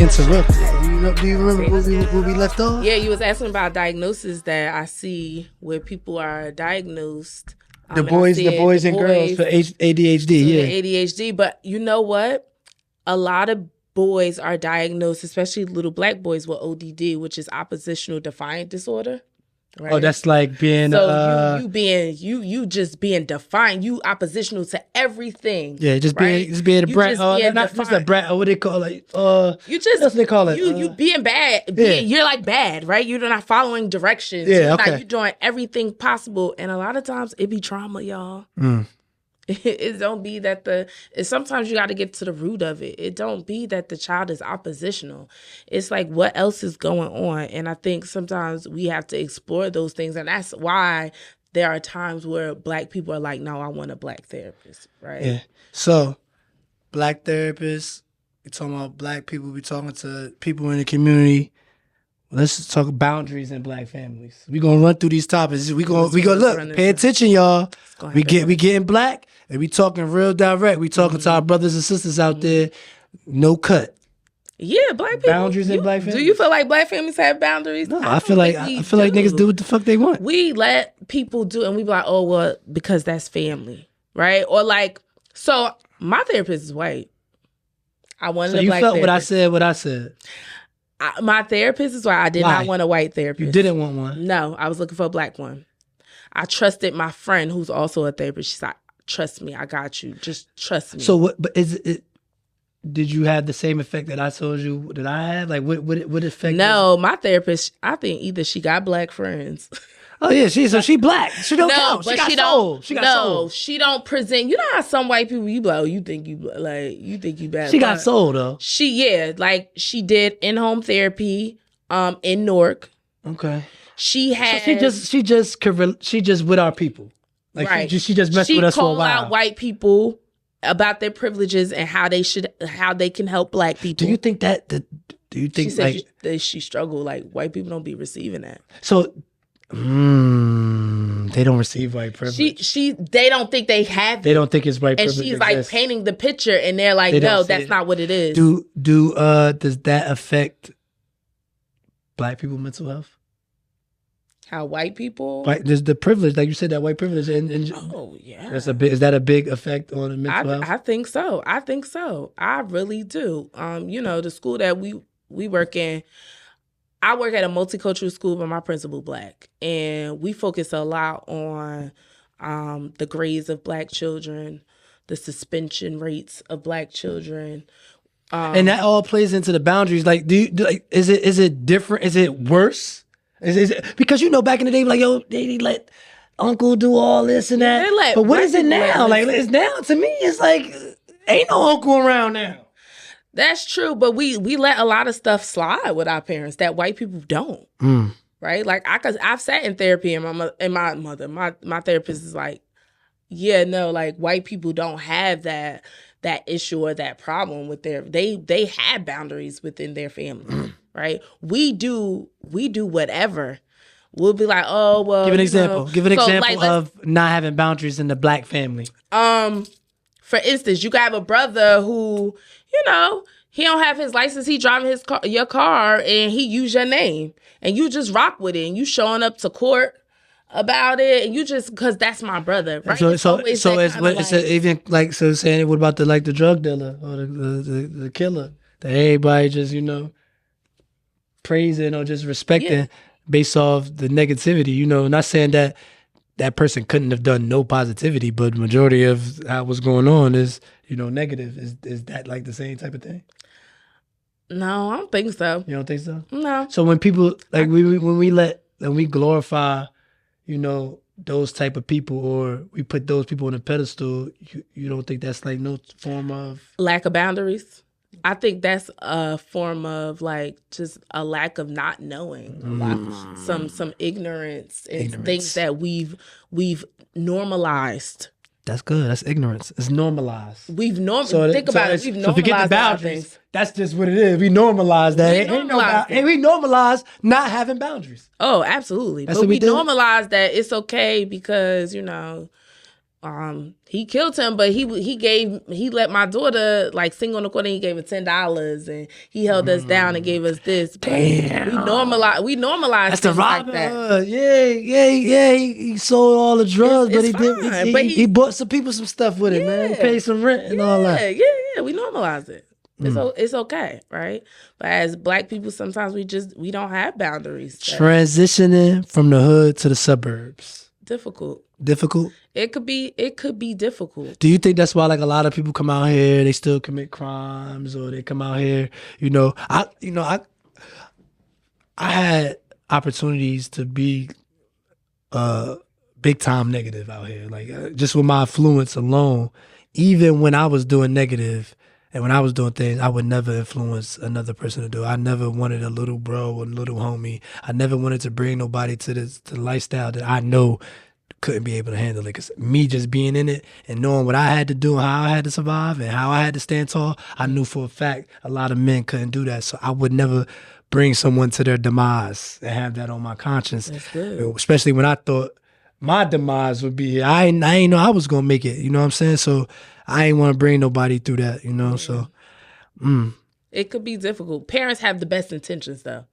interrupted. Do you remember where we left off? Yeah, you was asking about diagnosis that I see where people are diagnosed. The boys and girls for ADHD. Yeah, ADHD. But you know what? A lot of boys are diagnosed, especially little black boys, with ODD, which is oppositional defiant disorder. Right? Oh, that's like being you just being defiant. You oppositional to everything. Yeah, just being a brat. Not just a brat. What they call it? You just what they call it? You being bad. You're like bad, right? You're not following directions. Yeah, you're doing everything possible, and a lot of times it be trauma, y'all. It don't be that sometimes you got to get to the root of it. It don't be that the child is oppositional. It's like what else is going on, and I think sometimes we have to explore those things, and that's why there are times where black people are like, "No, I want a black therapist," right? Yeah. So, black therapists. We talking about black people. We talking to people in the community. Let's talk boundaries in black families. We gonna run through these topics. We gonna look. Pay attention, y'all. We getting black, and we talking real direct. We talking to our brothers and sisters out there. No cut. Yeah, black people. Boundaries in black families. Do you feel like black families have boundaries? No, I feel like niggas do what the fuck they want. We let people do, and we be like, oh well, because that's family, right? Or like, so my therapist is white. I wanted a black therapist. So you felt what I said. My therapist is white. I did not want a white therapist. You didn't want one? No, I was looking for a black one. I trusted my friend who's also a therapist. She's like, trust me, I got you. Just trust me. So what, but is it, did you have the same effect that I told you that I had? Like what effect? No, my therapist, I think either she got black friends. Oh yeah, she black. She don't count. She got soul. She got soul. She don't present. You know how some white people you be like, oh, you think you bad. She got soul though. She did in-home therapy in Newark. Okay. She had she just with our people. Like right. she just messed with us for a while. She called out white people about their privileges and how they can help black people. Do you think she said that she struggled, like white people don't be receiving that. So they don't receive white privilege. They don't think they have it. They don't think it's white privilege. And she's like painting the picture, and they're like, no, that's not what it is. Does that affect black people mental health? How white people? There's the privilege, like you said, that white privilege, and oh yeah, is that a big effect on the mental health? I think so. I really do. The school that we work in. I work at a multicultural school, but my principal black, and we focus a lot on the grades of black children, the suspension rates of black children, and that all plays into the boundaries. Like, is it different? Is it worse? Is it because back in the day, like yo, they let uncle do all this and that. But what is it now? Like it's now to me, it's like ain't no uncle around now. That's true, but we let a lot of stuff slide with our parents that white people don't, right? Like I've sat in therapy, and my therapist is like, yeah, no, like white people don't have that issue or that problem with they have boundaries within their family, right? We do whatever. We'll be like, oh well. Give an example. Give an example of not having boundaries in the black family. For instance, you could have a brother who, he don't have his license. He driving your car, and he use your name, and you just rock with it, and you showing up to court about it, and you just because that's my brother, right? So even like saying what about the drug dealer or the killer that everybody just praising or just respecting based off the negativity, not saying that person couldn't have done no positivity, but the majority of what's going on is, negative. Is that like the same type of thing? No, I don't think so. You don't think so? No. So when people, like when we glorify, those type of people, or we put those people on a pedestal, you don't think that's like no form of? Lack of boundaries. I think that's a form of like just a lack of not knowing, some ignorance and things that we've normalized. That's good. That's ignorance. It's normalized. Think about it. We've normalized forget the boundaries. That's just what it is. We normalize that. We normalize not having boundaries. Oh, absolutely. But we normalize that it's okay because he killed him, but he let my daughter like sing on the corner. He gave her $10 and he held us down and gave us this. Damn. We normalized That's the like robber. that. Yeah. He sold all the drugs, It's but fine, he bought some people some stuff with it, man. He paid some rent and all that. Yeah. We normalize it. It's okay, right? But as Black people, sometimes we don't have boundaries. Transitioning from the hood to the suburbs. Difficult. It could be difficult. Do you think that's why like a lot of people come out here, they still commit crimes, or they come out here, I had opportunities to be big time negative out here. Like just with my influence alone, even when I was doing negative and when I was doing things, I would never influence another person to do it. I never wanted a little bro or a little homie. I never wanted to bring nobody to the lifestyle that I know couldn't be able to handle it. Because me just being in it and knowing what I had to do and how I had to survive and how I had to stand tall, I knew for a fact a lot of men couldn't do that. So I would never bring someone to their demise and have that on my conscience. That's good. Especially when I thought my demise would be here. I ain't know I was gonna make it. You know what I'm saying? So I ain't want to bring nobody through that. You know. Yeah. So it could be difficult. Parents have the best intentions, though.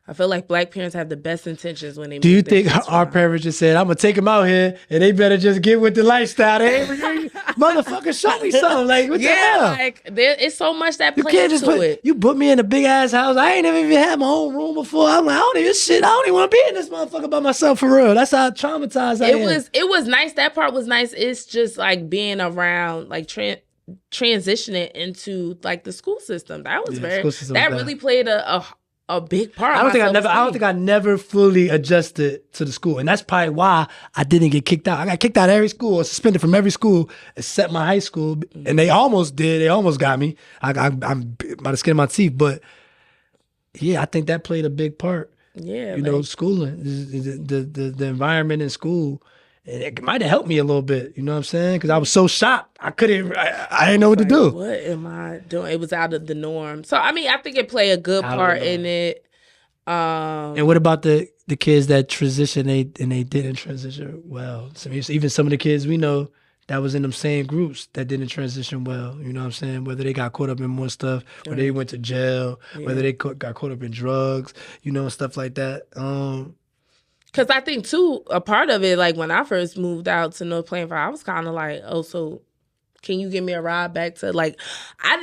I feel like Black parents have the best intentions when they. Do you think our parents just said, "I'm gonna take them out here, and they better just get with the lifestyle"? They motherfucker, show me something. Like what the hell? Like it's so much that plays into it. You put me in a big ass house. I ain't never even had my own room before. I'm like, I don't even want to be in this motherfucker by myself for real. That's how traumatized I am. It was nice. That part was nice. It's just like being around, like transitioning into like the school system. That was really played a big part. I don't think I never fully adjusted to the school, and that's probably why I didn't get kicked out. I got kicked out of every school, or suspended from every school except my high school, and they almost did. They almost got me. I'm by the skin of my teeth, but yeah, I think that played a big part. Yeah, schooling, the environment in school. And it might have helped me a little bit, you know what I'm saying? Because I was so shocked. I didn't know what to do. What am I doing? It was out of the norm. So, I mean, I think it played a good part in it. And what about the kids that transition and they didn't transition well? So even some of the kids we know that was in them same groups that didn't transition well, you know what I'm saying? Whether they got caught up in more stuff, or they went to jail, whether they got caught up in drugs, stuff like that. Because I think, too, a part of it, like when I first moved out to North Plainfield, I was kind of like, oh, so can you give me a ride back to, like, I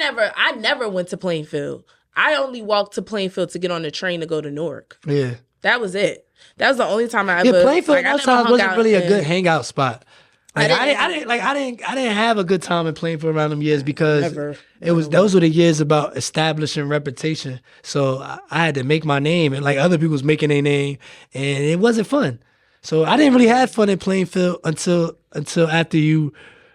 never went to Plainfield. I only walked to Plainfield to get on the train to go to Newark. Yeah. That was it. That was the only time I ever. Yeah, Plainfield wasn't really a good hangout spot. Like, I didn't have a good time in Plainfield around them years because those were the years about establishing reputation. So I had to make my name, and like other people was making their name, and it wasn't fun. So I didn't really have fun in Plainfield until after you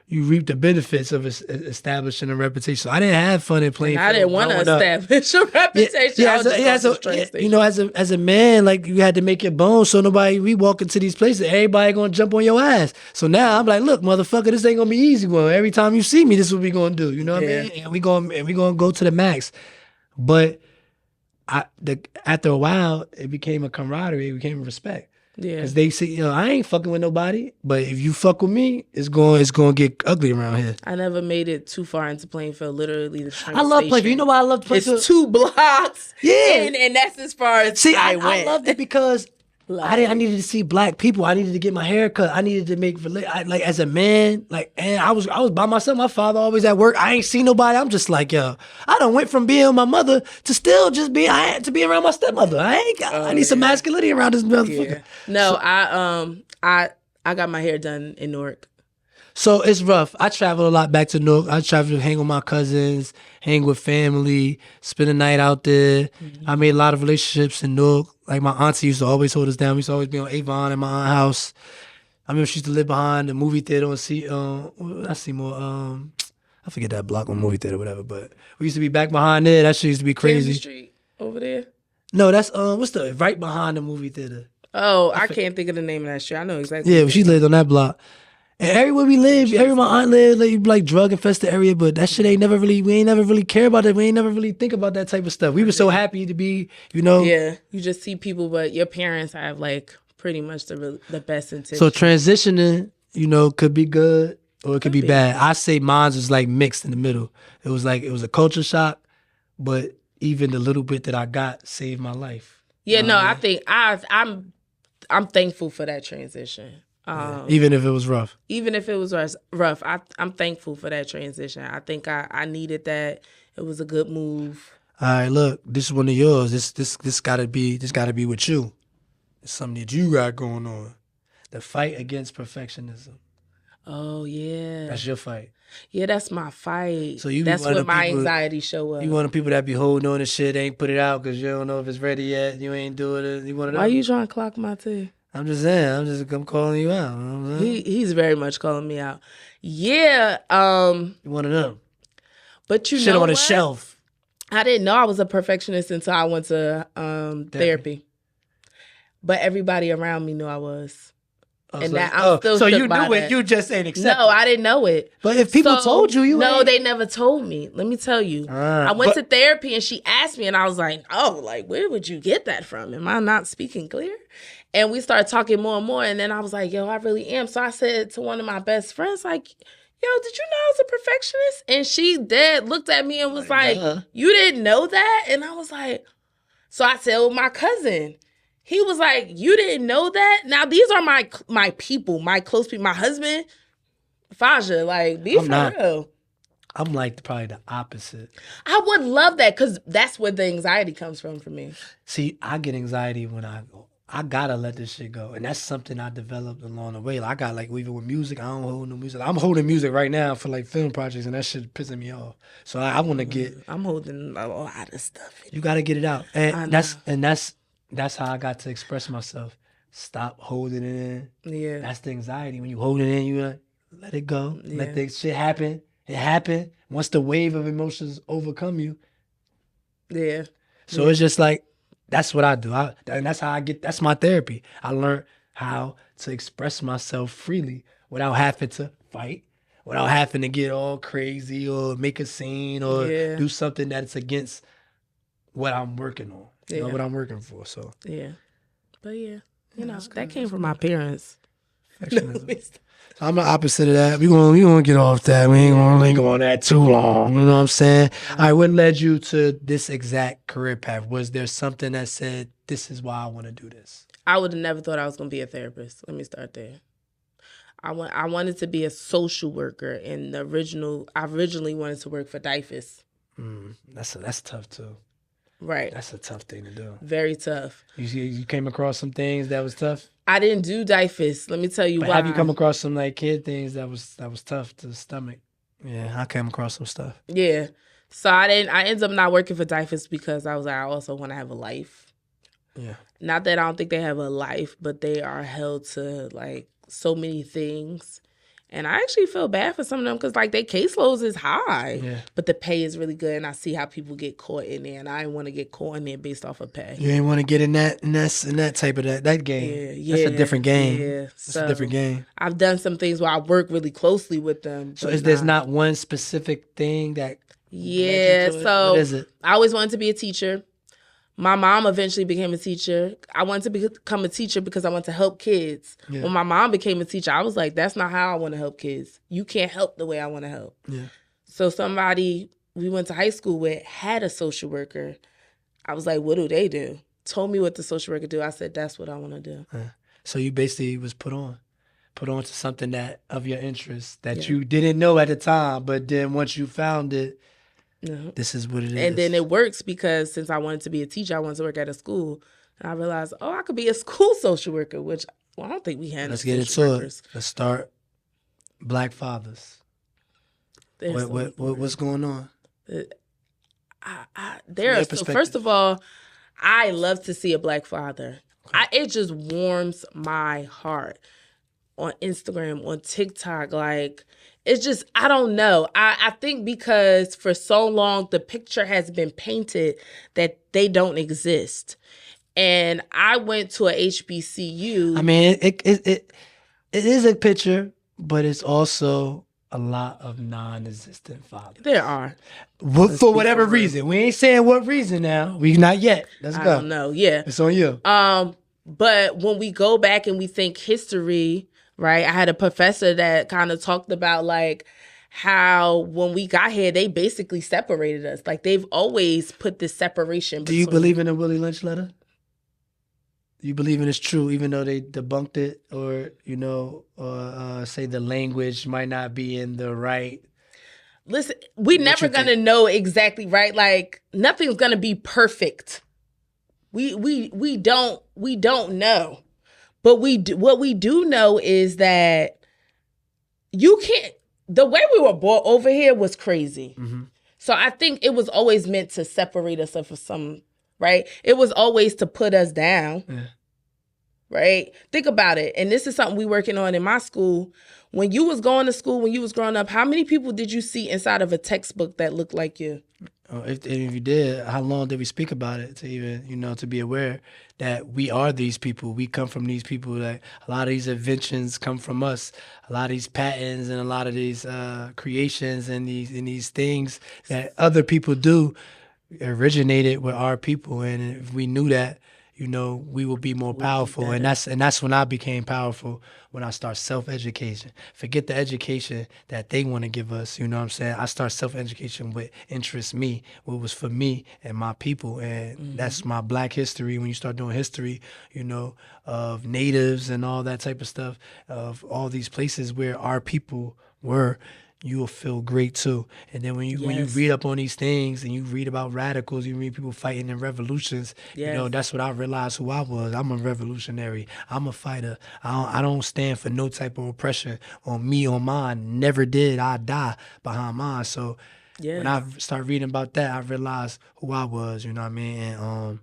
reap the benefits of establishing a reputation. So I didn't have fun in Plainfield. I didn't want to establish a reputation. As a man, like you had to make your bones. So we walk into these places, everybody gonna jump on your ass. So now I'm like, look, motherfucker, this ain't gonna be easy. Well, every time you see me, this is what we gonna do. You know what I mean? And we gonna go to the max. But after a while, it became a camaraderie. It became a respect. Yeah, because they say, I ain't fucking with nobody, but if you fuck with me, it's going to get ugly around here. I never made it too far into Plainfield. Literally, the train I love Plainfield. You know why I love Plainfield? It's 2 blocks. Yeah, and that's as far as I went. I loved it because I needed to see Black people. I needed to get my hair cut. I needed to make like as a man. Like, and I was by myself. My father always at work. I ain't seen nobody. I'm just like, I done went from being with my mother to still just be around my stepmother. I need some masculinity around this motherfucker. Yeah. No, so, I got my hair done in Newark. So it's rough. I travel a lot back to Newark. I travel to hang with my cousins, hang with family, spend a night out there. Mm-hmm. I made a lot of relationships in Newark. Like my auntie used to always hold us down. We used to always be on Avon in my aunt's house. I remember she used to live behind the movie theater on I forget that block on movie theater, whatever. But we used to be back behind there. That shit used to be crazy. Kennedy Street over there. No, that's right behind the movie theater. Oh, I can't think of the name of that street. I know exactly. Yeah, she lived on that block. And everywhere we lived, everywhere my aunt lived, like drug infested area, but that shit we ain't never really care about it. We ain't never really think about that type of stuff. We were so happy to be, Yeah, you just see people, but your parents have like pretty much the best intentions. So transitioning, could be good, or it could be bad. I say mine was like mixed in the middle. It was a culture shock, but even the little bit that I got saved my life. Yeah, you know I think I'm thankful for that transition. Even if it was rough. Even if it was rough, I'm thankful for that transition. I think I needed that. It was a good move. All right, look, this is one of yours. This gotta be with you. It's something that you got going on. The fight against perfectionism. Oh yeah. That's your fight. Yeah, that's my fight. So that's where my anxiety show up. You one of the people that be holding on to shit, ain't put it out because you don't know if it's ready yet. You ain't doing it. You one of them? Why you trying to clock my tea? I'm just saying. I'm calling you out. You know what I'm He's very much calling me out. Yeah. You one of them. But you shit know on what? a shelf. I didn't know I was a perfectionist until I went to therapy. But everybody around me knew I was. Oh, and so, that I'm still so shook you by knew it, that. you just ain't accept No, it. I didn't know it. But if people told you No, ain't. they never told me. Let me tell you. I went to therapy and she asked me and I was like, oh, like, where would you get that from? Am I not speaking clear? And we started talking more and more. And then I was like, yo, I really am. So I said to one of my best friends, like, yo, did you know I was a perfectionist? And she looked at me and was like, you didn't know that? And I was like, so I told my cousin. He was like, you didn't know that? Now, these are my people, my close people. My husband, Fajr, like, be for real. I'm like probably the opposite. I would love that because that's where the anxiety comes from for me. See, I get anxiety when I gotta let this shit go. And that's something I developed along the way. Like, I got, like, even with music, I don't hold no music. I'm holding music right now for, like, film projects, and that shit pissing me off. So I want to get... I'm holding a lot of stuff. You gotta get it out. And that's how I got to express myself. Stop holding it in. Yeah. That's the anxiety. When you hold it in, you let it go. Yeah. Let the shit happen. It happened. Once the wave of emotions overcome you. Yeah. So it's just like, that's what I do. And that's how that's my therapy. I learned how to express myself freely without having to fight, without having to get all crazy or make a scene or do something that's against what I'm working on. You know what I'm working for. So yeah. But yeah, you know, that came from my parents. I'm the opposite of that. We gonna get off that. We ain't gonna linger on that too long. You know what I'm saying? All right, what led you to this exact career path? Was there something that said, this is why I want to do this? I would have never thought I was gonna be a therapist. Let me start there. I wanted to be a social worker, and I originally wanted to work for DIFUS. That's tough too. Right. That's a tough thing to do. Very tough. You came across some things that was tough? I didn't do DIFUS. Let me tell you why. Have you come across some like kid things that was tough to stomach? Yeah, I came across some stuff. Yeah. So I ended up not working for DIFUS because I was like, I also want to have a life. Yeah. Not that I don't think they have a life, but they are held to like so many things. And I actually feel bad for some of them because, like, their caseloads is high, but the pay is really good. And I see how people get caught in there, and I didn't want to get caught in there based off of pay. You ain't want to get in that type of that game. Yeah, that's a different game. Yeah, it's a different game. I've done some things where I work really closely with them. So there's not one specific thing that? Yeah. So what is it? I always wanted to be a teacher. My mom eventually became a teacher. I wanted to become a teacher because I wanted to help kids. Yeah. When my mom became a teacher, I was like, that's not how I want to help kids. You can't help the way I want to help. Yeah. So somebody we went to high school with had a social worker. I was like, what do they do? Told me what the social worker do. I said, that's what I want to do. Yeah. So you basically was put on to something that of your interest that you didn't know at the time, but then once you found it, this is what it is. And then it works because since I wanted to be a teacher, I wanted to work at a school. And I realized, I could be a school social worker, which I don't think we had. Let's get into it. Let's start. Black fathers. What's going on? First of all, I love to see a Black father. It just warms my heart. On Instagram, on TikTok, like... It's just, I don't know. I think because for so long, the picture has been painted that they don't exist. And I went to a HBCU. I mean, it is a picture, but it's also a lot of non-existent fathers. There are. For whatever reason. We ain't saying what reason now. We not yet. Let's go. I don't know. Yeah. It's on you. But when we go back and we think history... right? I had a professor that kind of talked about like how when we got here, they basically separated us. Like they've always put this separation. Do you believe in the Willie Lynch letter? You believe in it's true, even though they debunked it, or say the language might not be in the right. Listen, we're never gonna know exactly, right? Like nothing's gonna be perfect. We don't know, but what we do know is that you can't. The way we were brought over here was crazy. Mm-hmm. So I think it was always meant to separate us for some, right? It was always to put us down, right? Think about it. And this is something we working on in my school. When you was going to school, when you was growing up, how many people did you see inside of a textbook that looked like you? If you did, how long did we speak about it to even, to be aware that we are these people? We come from these people. That a lot of these inventions come from us. A lot of these patents and a lot of these creations and these things that other people do originated with our people. And if we knew that, we will be more powerful. And that's when I became powerful, when I start self-education. Forget the education that they want to give us, you know what I'm saying? I start self-education with interests me, what was for me and my people. And that's my Black history. When you start doing history, of natives and all that type of stuff, of all these places where our people were, you will feel great too. And then when you read up on these things and you read about radicals, you read people fighting in revolutions, that's what I realized who I was. I'm a revolutionary. I'm a fighter. I don't stand for no type of oppression on me, on mine. Never did. I die behind mine. So when I start reading about that, I realized who I was, you know what I mean? And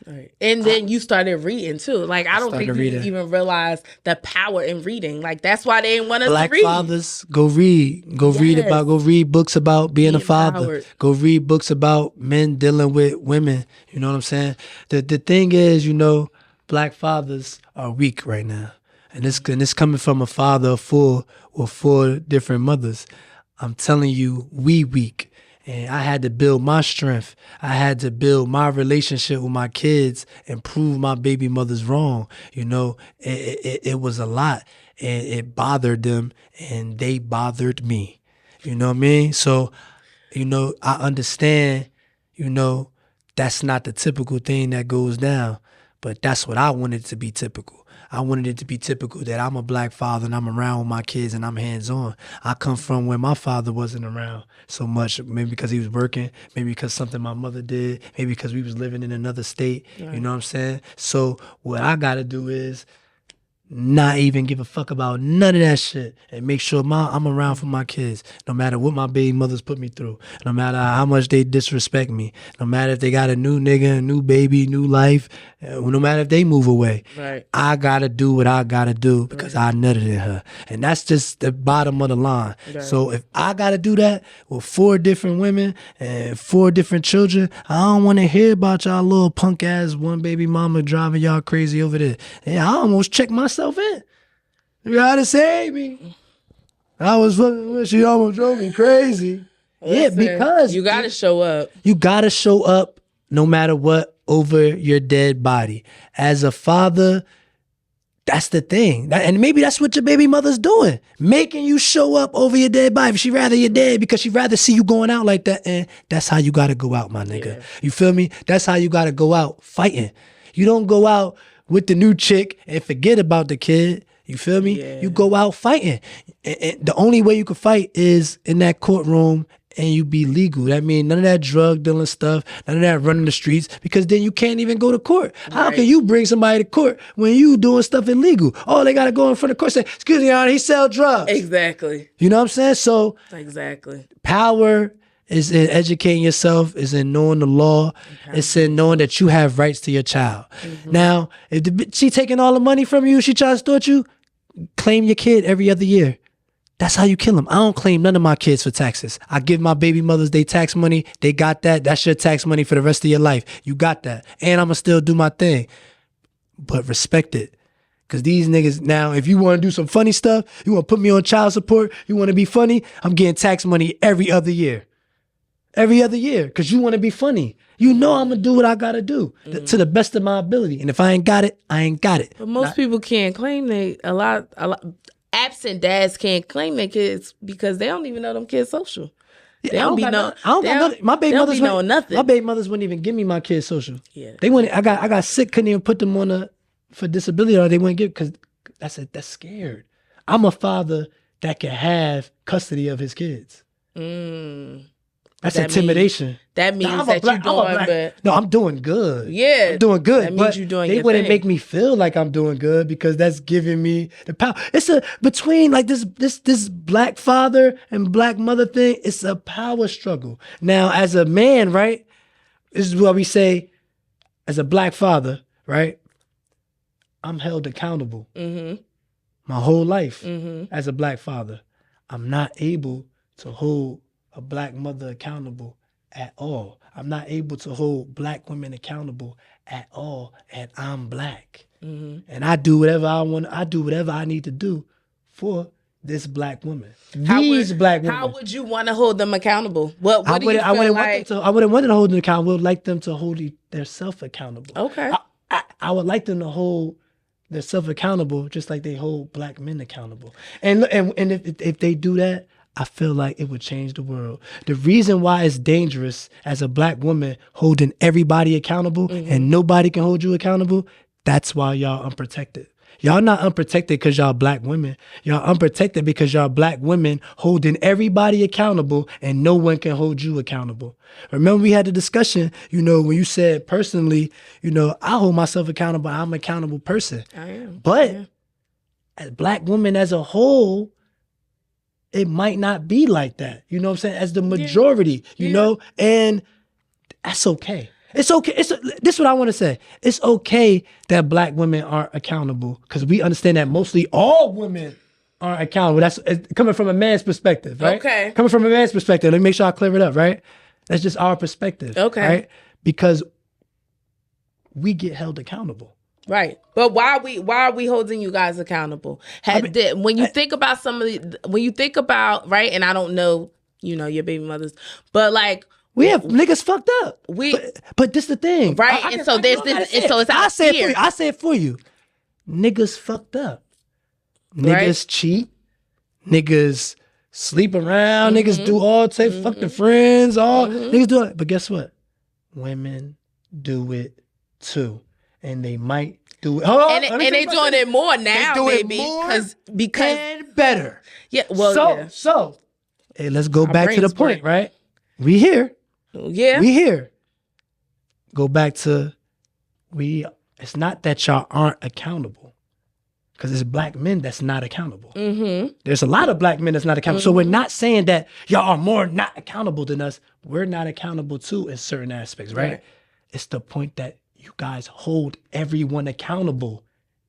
right. And then you started reading too. Like I don't think you even realize the power in reading. Like that's why they didn't want us to read. Black fathers, go read. Go read books about being a father. Empowered. Go read books about men dealing with women. You know what I'm saying? The thing is, Black fathers are weak right now. And it's coming from a father of four different mothers. I'm telling you, we weak. And I had to build my strength. I had to build my relationship with my kids and prove my baby mothers wrong. It was a lot. And it bothered them and they bothered me. You know what I mean? So, I understand, that's not the typical thing that goes down. But that's what I wanted to be typical. I wanted it to be typical that I'm a Black father and I'm around with my kids and I'm hands-on. I come from where my father wasn't around so much, maybe because he was working, maybe because something my mother did, maybe because we was living in another state, right. You know what I'm saying? So what I got to do is not even give a fuck about none of that shit and make sure I'm around for my kids, no matter what my baby mothers put me through, no matter how much they disrespect me, no matter if they got a new nigga, a new baby, new life, no matter if they move away. Right. I gotta do what I gotta do because I nutted in her. And that's just the bottom of the line. Right. So if I gotta do that with 4 different women and 4 different children, I don't want to hear about y'all little punk ass one baby mama driving y'all crazy over there. Yeah, I almost checked myself in. You gotta save me. I was fucking with, she almost drove me crazy. Listen, yeah, because you gotta show up. You gotta show up no matter what over your dead body. As a father, that's the thing. And maybe that's what your baby mother's doing. Making you show up over your dead body. She rather you're dead because she rather see you going out like that. And that's how you gotta go out, my nigga. Yeah. You feel me? That's how you gotta go out fighting. You don't go out with the new chick and forget about the kid. You feel me? Yeah. You go out fighting. And the only way you can fight is in that courtroom and you be legal. That means none of that drug dealing stuff, none of that running the streets, because then you can't even go to court. Right. How can you bring somebody to court when you doing stuff illegal? Oh, they got to go in front of court and say, excuse me, Your Honor, he sell drugs. Exactly. You know what I'm saying? So exactly. Power is in educating yourself, is in knowing the law, it's in knowing that you have rights to your child. Mm-hmm. Now, if she taking all the money from you, she trying to extort you, claim your kid every other year. That's how you kill them. I don't claim none of my kids for taxes. I give my baby mothers their tax money. They got that. That's your tax money for the rest of your life. You got that. And I'm going to still do my thing. But respect it. Because these niggas, now, if you want to do some funny stuff, you want to put me on child support, you want to be funny, I'm getting tax money every other year. Every other year. Because you want to be funny. You know I'm going to do what I got to do to the best of my ability. And if I ain't got it, I ain't got it. But most people can't claim a lot. absent dads can't claim their kids because they don't even know them kids' social. They don't be know. My baby mothers know nothing. My baby mothers wouldn't even give me my kids' social. Yeah, they wouldn't. I got sick. Couldn't even put them on for disability, or they wouldn't give because that's scared. I'm a father that can have custody of his kids. That's intimidation. That means that you're doing good. No, I'm doing good. Yeah. I'm doing good. That means you're doing They wouldn't make me feel like I'm doing good because that's giving me the power. It's between like this black father and black mother thing, it's a power struggle. Now, as a man, right? This is what we say as a black father, right? I'm held accountable. My whole life as a black father. I'm not able to hold a black mother accountable at all. I'm not able to hold black women accountable at all, and I'm black. And I do whatever I want. I do whatever I need to do for this black woman. Black women. How would you want to hold them accountable? What do you feel I wouldn't want them to hold them accountable. I would like them to hold their self accountable. Okay. I would like them to hold their self accountable just like they hold black men accountable. And if they do that, I feel like it would change the world. The reason why it's dangerous as a black woman holding everybody accountable and nobody can hold you accountable, that's why y'all unprotected. Y'all not unprotected because y'all black women. Y'all unprotected because y'all black women holding everybody accountable and no one can hold you accountable. Remember we had the discussion, when you said personally, I hold myself accountable. I'm an accountable person. I am. But as black women as a whole, it might not be like that. You know what I'm saying? As the majority, you know, and that's okay. It's okay. This is what I want to say. It's okay that black women aren't accountable because we understand that mostly all women aren't accountable. That's coming from a man's perspective, right? Okay. Coming from a man's perspective. Let me make sure I clear it up, right? That's just our perspective. Okay. Right? Because we get held accountable. Right. But why are we holding you guys accountable? When you think about right, and I don't know, your baby mothers, but like we have niggas fucked up. But this the thing. Right. I say it for you. Niggas fucked up. Niggas cheat. Niggas sleep around. Niggas do all fuck their friends. Niggas do it. But guess what? Women do it too. And they might do it. And they doing it more now, baby. Because and better. Yeah. Well. So, hey, let's go back to the point, right? We here. Yeah. We here. Go back to it's not that y'all aren't accountable. Because it's black men that's not accountable. There's a lot of black men that's not accountable. So we're not saying that y'all are more not accountable than us. We're not accountable too in certain aspects, right? It's the point that you guys hold everyone accountable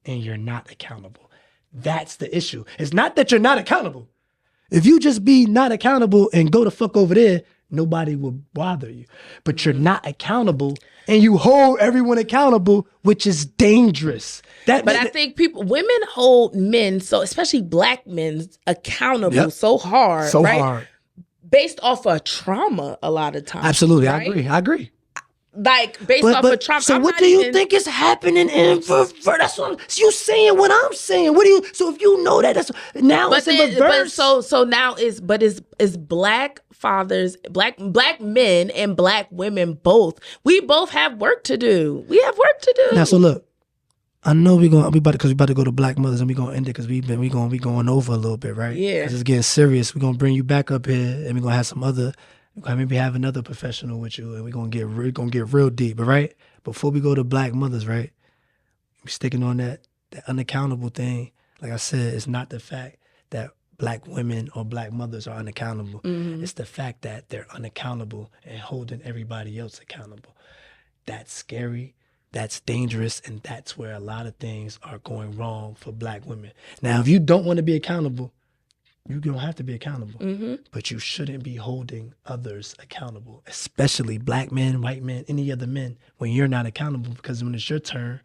and you're not accountable. That's the issue. It's not that you're not accountable. If you just be not accountable and go the fuck over there, nobody will bother you. But you're not accountable and you hold everyone accountable, which is dangerous. I think women hold men, so especially black men, accountable so hard. So right? hard. Based off of trauma a lot of times. Absolutely. Right? I agree. Like based off of trauma. So what do you think is happening in reverse? That's what you saying. What I'm saying. So if you know that, that's now it's in reverse. So now is black fathers, black men and black women both. We both have work to do. We have work to do. Now, so look, I know we about to go to black mothers and we gonna end it because we going over a little bit, right? Yeah. Because it's getting serious. We're gonna bring you back up here and we're gonna have some other. Maybe have another professional with you, and we're gonna get real deep. But right before we go to black mothers, right, we sticking on that unaccountable thing. Like I said, it's not the fact that black women or black mothers are unaccountable. It's the fact that they're unaccountable and holding everybody else accountable. That's scary. That's dangerous, and that's where a lot of things are going wrong for black women. Now, if you don't want to be accountable, you don't have to be accountable, but you shouldn't be holding others accountable, especially black men, white men, any other men, when you're not accountable, because when it's your turn,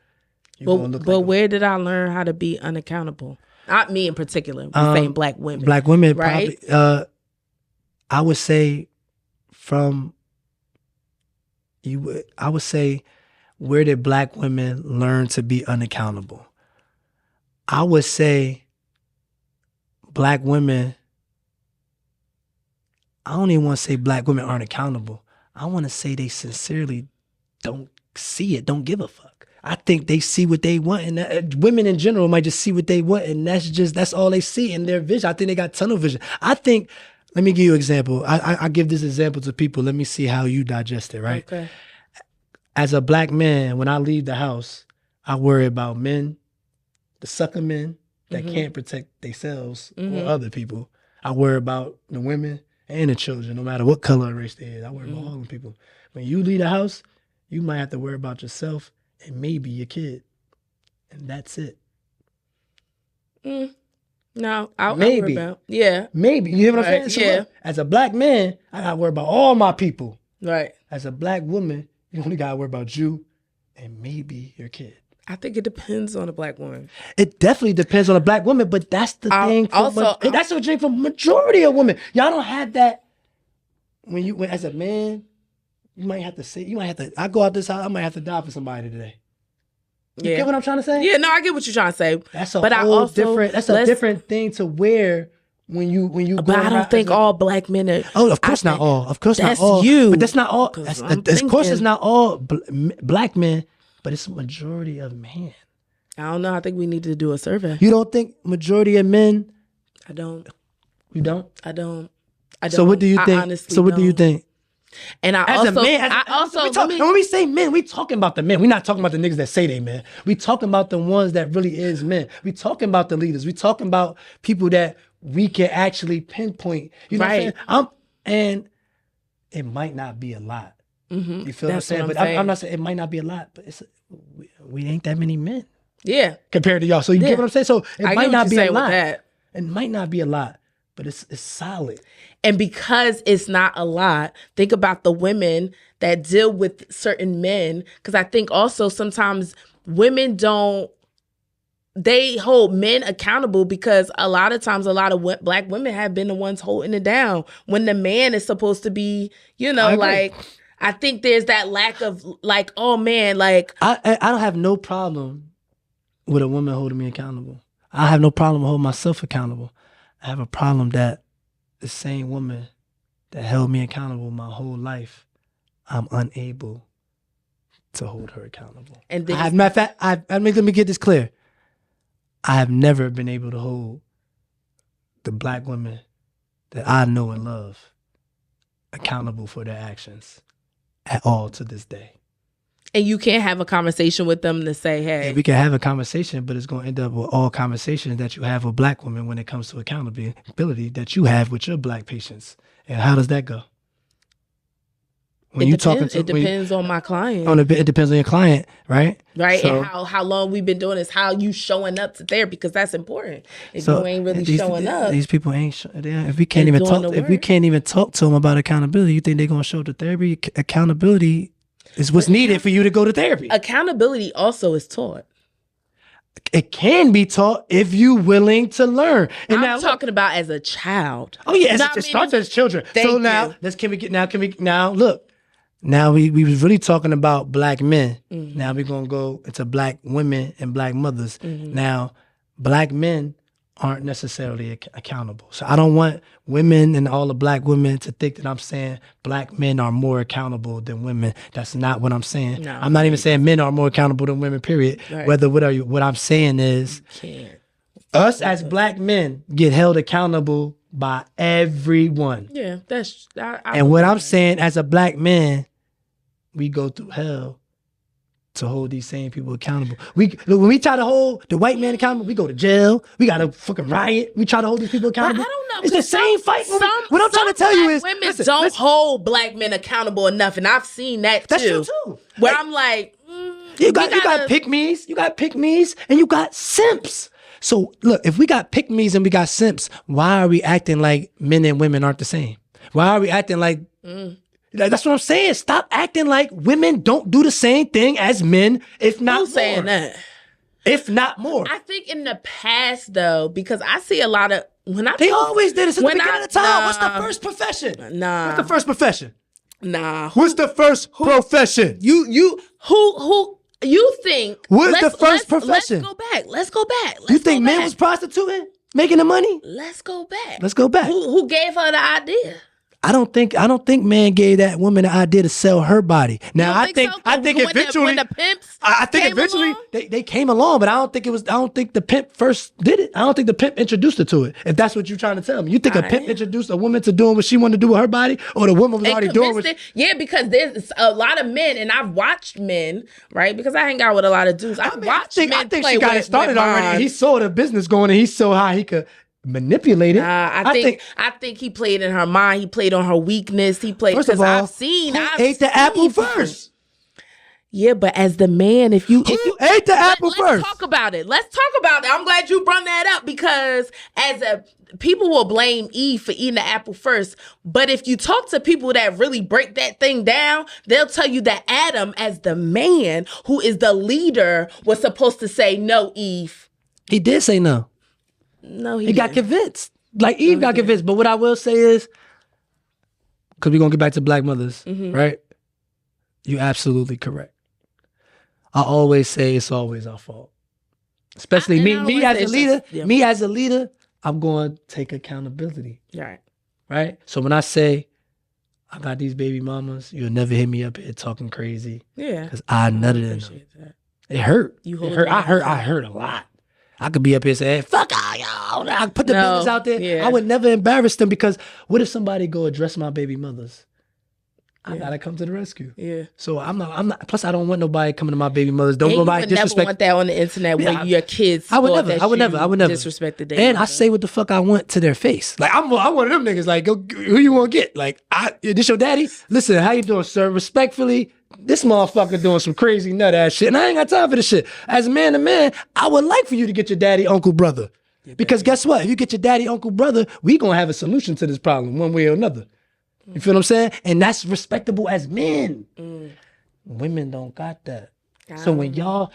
you're going to look But where did I learn how to be unaccountable? Not me in particular. We're saying black women. Black women, right? Probably, I would say where did black women learn to be unaccountable? I would say black women, I don't even want to say black women aren't accountable. I want to say they sincerely don't see it, don't give a fuck. I think they see what they want, and women in general might just see what they want, and that's all they see in their vision. I think they got tunnel vision. I think, let me give you an example. I give this example to people. Let me see how you digest it, right? Okay. As a black man, when I leave the house, I worry about men, the sucker men that can't protect themselves or other people. I worry about the women and the children, no matter what color or race they is. I worry about all the people. When you leave the house, you might have to worry about yourself and maybe your kid. And that's it. No, I maybe. worry about. Yeah. Maybe. You hear what I'm saying? So yeah. look, as a black man, I got to worry about all my people. Right. As a black woman, you only got to worry about you and maybe your kid. I think it depends on a black woman. It definitely depends on a black woman, but that's the thing. That's the thing for majority of women. Y'all don't have that. When as a man, you might have to. I go out this house, I might have to die for somebody today. You get what I'm trying to say? Yeah, no, I get what you're trying to say. That's a different thing to wear when you go. But I don't think all black men are. Oh, of course not all. Of course not all. You. But that's not all. Of course, it's not all black men. But it's a majority of men. I don't know. I think we need to do a survey. You don't think majority of men? I don't. You don't? I don't. So what do you think? Honestly What do you think? And when we say men, we talking about the men. We're not talking about the niggas that say they men. We talking about the ones that really is men. We talking about the leaders. We talking about people that we can actually pinpoint. You know what I'm saying? And it might not be a lot. You feel what I'm saying? But I'm not saying it might not be a lot, but we ain't that many men. Yeah. Compared to y'all. So you get what I'm saying? So it might not be a lot. It might not be a lot, but it's solid. And because it's not a lot, think about the women that deal with certain men. Because I think also sometimes women they hold men accountable because a lot of times a lot of black women have been the ones holding it down when the man is supposed to be, I think there's that lack of oh man, I don't have no problem with a woman holding me accountable. I have no problem holding myself accountable. I have a problem that the same woman that held me accountable my whole life, I'm unable to hold her accountable. And let me get this clear. I have never been able to hold the black women that I know and love accountable for their actions at all to this day. And you can't have a conversation with them to say, hey. Yeah, we can have a conversation, but it's going to end up with all conversations that you have with black women when it comes to accountability that you have with your black patients. And how does that go? It depends on my client. It depends on your client, right? Right, so, and how long we've been doing this, how you showing up to therapy, because that's important. If you ain't really showing up, these people ain't. If we can't even talk to them about accountability, you think they're gonna show up to therapy? Accountability is what's needed for you to go to therapy. Accountability also is taught. It can be taught if you willing to learn. And I'm talking about as a child. Oh yeah, it starts as children. So now look. Now we was really talking about black men. Mm-hmm. Now we're gonna go into black women and black mothers. Mm-hmm. Now, black men aren't necessarily accountable. So I don't want women and all the black women to think that I'm saying black men are more accountable than women. That's not what I'm saying. No, I'm not even saying men are more accountable than women, period. Right. What I'm saying is us as black men get held accountable by everyone. Yeah, that's. And what I'm saying, as a black man, we go through hell to hold these same people accountable. When we try to hold the white man accountable, we go to jail. We got to fucking riot. We try to hold these people accountable. But I don't know. It's the same fight. What I'm trying to tell you is, women don't hold black men accountable enough, and I've seen that too. That's true too. Where I'm like, you got pick-me's, and you got simps. So look, if we got pick-me's and we got simps, why are we acting like men and women aren't the same? Why are we acting like... That's what I'm saying. Stop acting like women don't do the same thing as men, if not more. Who's saying that? If not more. I think in the past, though, because I see a lot of... They always did this at the beginning of time. What's the first profession? Nah. What's the first profession? Nah. What's the first profession? Who you think... What's the first profession? Let's go back. You think men was prostituting? making the money. Let's go back. Let's go back. Who gave her the idea? I don't think man gave that woman the idea to sell her body. Now I think eventually when the pimps they came along, but I don't think the pimp first did it. I don't think the pimp introduced her to it. If that's what you're trying to tell me, you think a pimp introduced a woman to doing what she wanted to do with her body, or the woman was already doing what? Yeah, because there's a lot of men, and I've watched men, right? Because I hang out with a lot of dudes. I think she got it started already. He saw the business going, and he saw how he could manipulated. I think he played in her mind. He played on her weakness. He played because I've ate the apple first. Yeah, but as the man, if you ate the apple first, let's talk about it. I'm glad you brought that up, because people will blame Eve for eating the apple first. But if you talk to people that really break that thing down, they'll tell you that Adam, as the man who is the leader, was supposed to say, "No, Eve." He did say no. No, he got convinced. Like Eve got convinced. But what I will say is, because we're going to get back to black mothers, right? You're absolutely correct. I always say it's always our fault. Especially me as a leader. Me as a leader, I'm going to take accountability. Right? So when I say, I got these baby mamas, you'll never hear me up here talking crazy. Yeah. Because I nutted in them. It hurt. I hurt a lot. I could be up here saying, fuck all y'all. I put the business out there. Yeah. I would never embarrass them, because what if somebody go address my baby mothers? I gotta come to the rescue. Yeah. So I'm not. Plus, I don't want nobody coming to my baby mothers. Don't nobody disrespect. Never want that on the internet where your kids. I would never disrespect the day. And I say what the fuck I want to their face. Like I'm one of them niggas. Like, who you want to get? Like, this your daddy? Listen, how you doing, sir? Respectfully, this motherfucker doing some crazy nut ass shit, and I ain't got time for this shit. As a man to man, I would like for you to get your daddy, uncle, brother. Because guess what? If you get your daddy, uncle, brother, we gonna have a solution to this problem one way or another. You feel what I'm saying? And that's respectable as men. Women don't got that. So when y'all,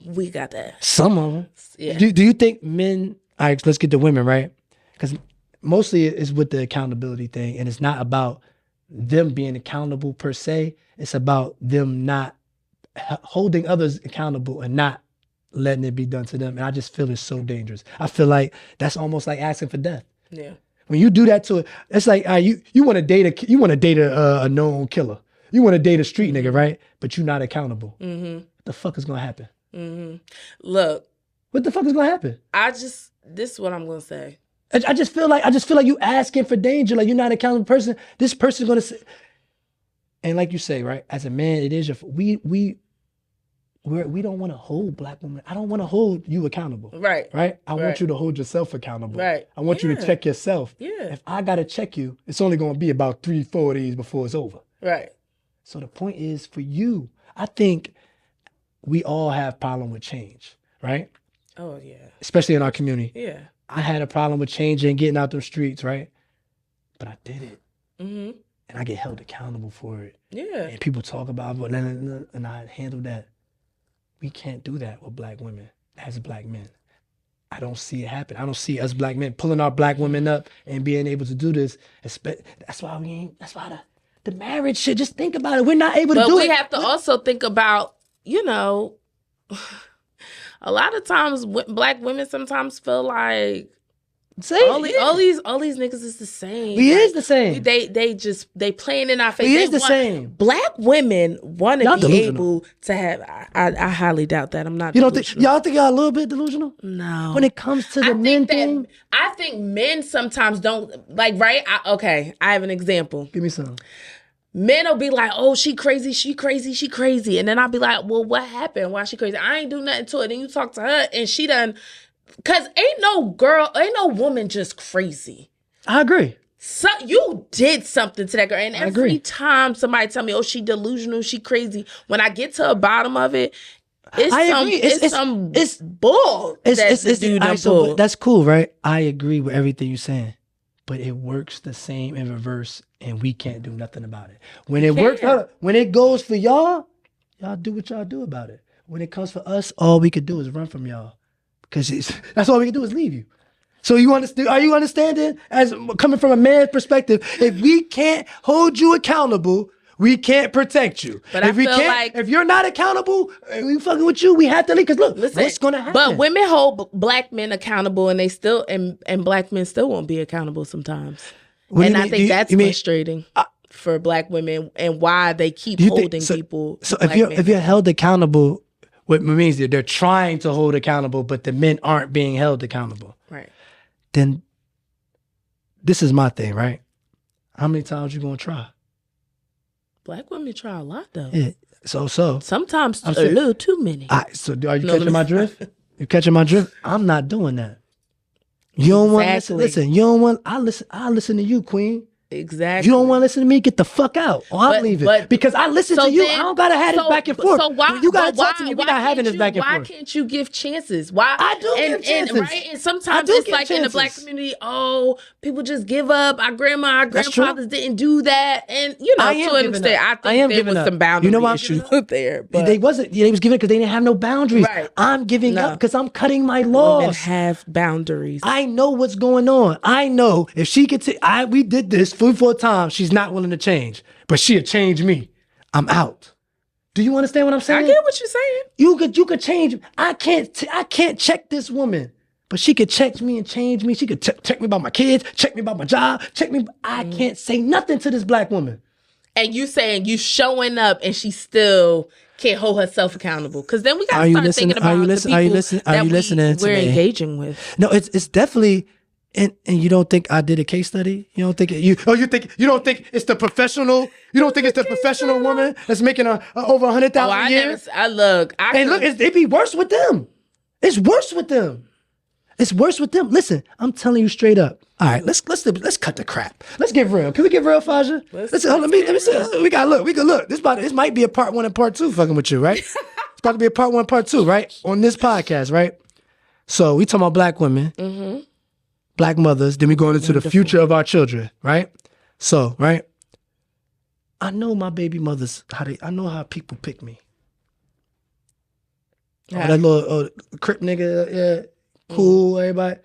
we got that. Some of them. Yeah. Do you think men? All right, let's get to women, right? Because mostly it's with the accountability thing, and it's not about them being accountable per se. It's about them not holding others accountable and not letting it be done to them. And I just feel it's so dangerous. I feel like that's almost like asking for death. Yeah. When you do that to it, it's like you want to date a known killer. You want to date a street nigga, right? But you're not accountable. What the fuck is gonna happen? Look, what the fuck is gonna happen? This is what I'm gonna say. I just feel like you asking for danger. Like, you're not an accountable person. This person's gonna say, and like you say, right? As a man, it is we don't want to hold black women. I don't want to hold you accountable. Right. I want you to hold yourself accountable. Right. I want you to check yourself. Yeah. If I got to check you, it's only going to be about 3-4 days before it's over. Right. So the point is, for you, I think we all have problem with change, right? Oh, yeah. Especially in our community. Yeah. I had a problem with changing, getting out them streets, right? But I did it. And I get held accountable for it. Yeah. And people talk about it, and I handle that. We can't do that with black women as black men. I don't see it happen. I don't see us black men pulling our black women up and being able to do this. That's why the marriage shit. Just think about it. We're not able to do it. But we have to also think about, a lot of times black women sometimes feel like all these niggas is the same. We is the same. They playing in our face. We is the same. Black women want to be able to have. I highly doubt that. I'm not. You don't think y'all a little bit delusional? No. When it comes to the men thing, I think men sometimes don't like. Right? I have an example. Give me some. Men will be like, "Oh, she crazy, and then I'll be like, "Well, what happened? Why she crazy? I ain't do nothing to it." Then you talk to her, and she done. Cause ain't no woman just crazy. I agree. So you did something to that girl. And every time somebody tell me, oh, she delusional, she crazy, when I get to the bottom of it, it's bull. That's cool, right? I agree with everything you're saying. But it works the same in reverse, and we can't do nothing about it. When it works, when it goes for y'all do what y'all do about it. When it comes for us, all we could do is run from y'all. Because that's all we can do is leave you. So are you understanding, as coming from a man's perspective, if we can't hold you accountable, we can't protect you. But I feel like if you're not accountable, we fucking with you, we have to leave. Because look, what's going to happen? But women hold black men accountable, and they still, and black men still won't be accountable sometimes. I think that's frustrating for black women, and why they keep holding people. So if you're held accountable, what means they're trying to hold accountable, but the men aren't being held accountable. Right. Then this is my thing, right? How many times you gonna try? Black women try a lot though. Yeah. So sometimes a little too many. So are you catching my drift? You catching my drift? I'm not doing that. You don't want to listen. You don't want. I listen to you, Queen. Exactly. You don't want to listen to me? Get the fuck out. Or I'm leaving. Because I listen to you. I don't gotta have this back and forth. So why you gotta talk to me? We're not having this back and forth. Why can't you give chances? Why? I do give chances. And sometimes it's like in the black community, people just give up. Our grandfathers didn't do that. And to an extent, I think there was some boundary issues there. But they wasn't. They was giving because they didn't have no boundaries. Right. I'm giving up because I'm cutting my laws. Women have boundaries. I know what's going on. I know if she could we did this 4 times, she's not willing to change. But she'll change me. I'm out. Do you understand what I'm saying? I get what you're saying. You could change. I can't check this woman. But she could check me and change me. She could check me about my kids, check me about my job, check me. I can't say nothing to this black woman. And you saying you showing up and she still can't hold herself accountable. Because then we got to start thinking about the people we're engaging with. No, it's definitely... And you don't think I did a case study? You don't think you don't think it's the professional? You don't think it's the professional woman that's making over 100,000 a year? It be worse with them. It's worse with them. It's worse with them. Listen, I'm telling you straight up. All right, let's cut the crap. Let's get real. Can we get real, Fajr? Let me say. We can look. This might be a part 1 and part 2 fucking with you, right? It's about to be a part 1, part 2, right? On this podcast, right? So we talking about black women. Mm-hmm. Black mothers, then we going into the future of our children, right? So, right? I know my baby mothers, I know how people pick me. Yeah. That little crip nigga, yeah, cool, everybody.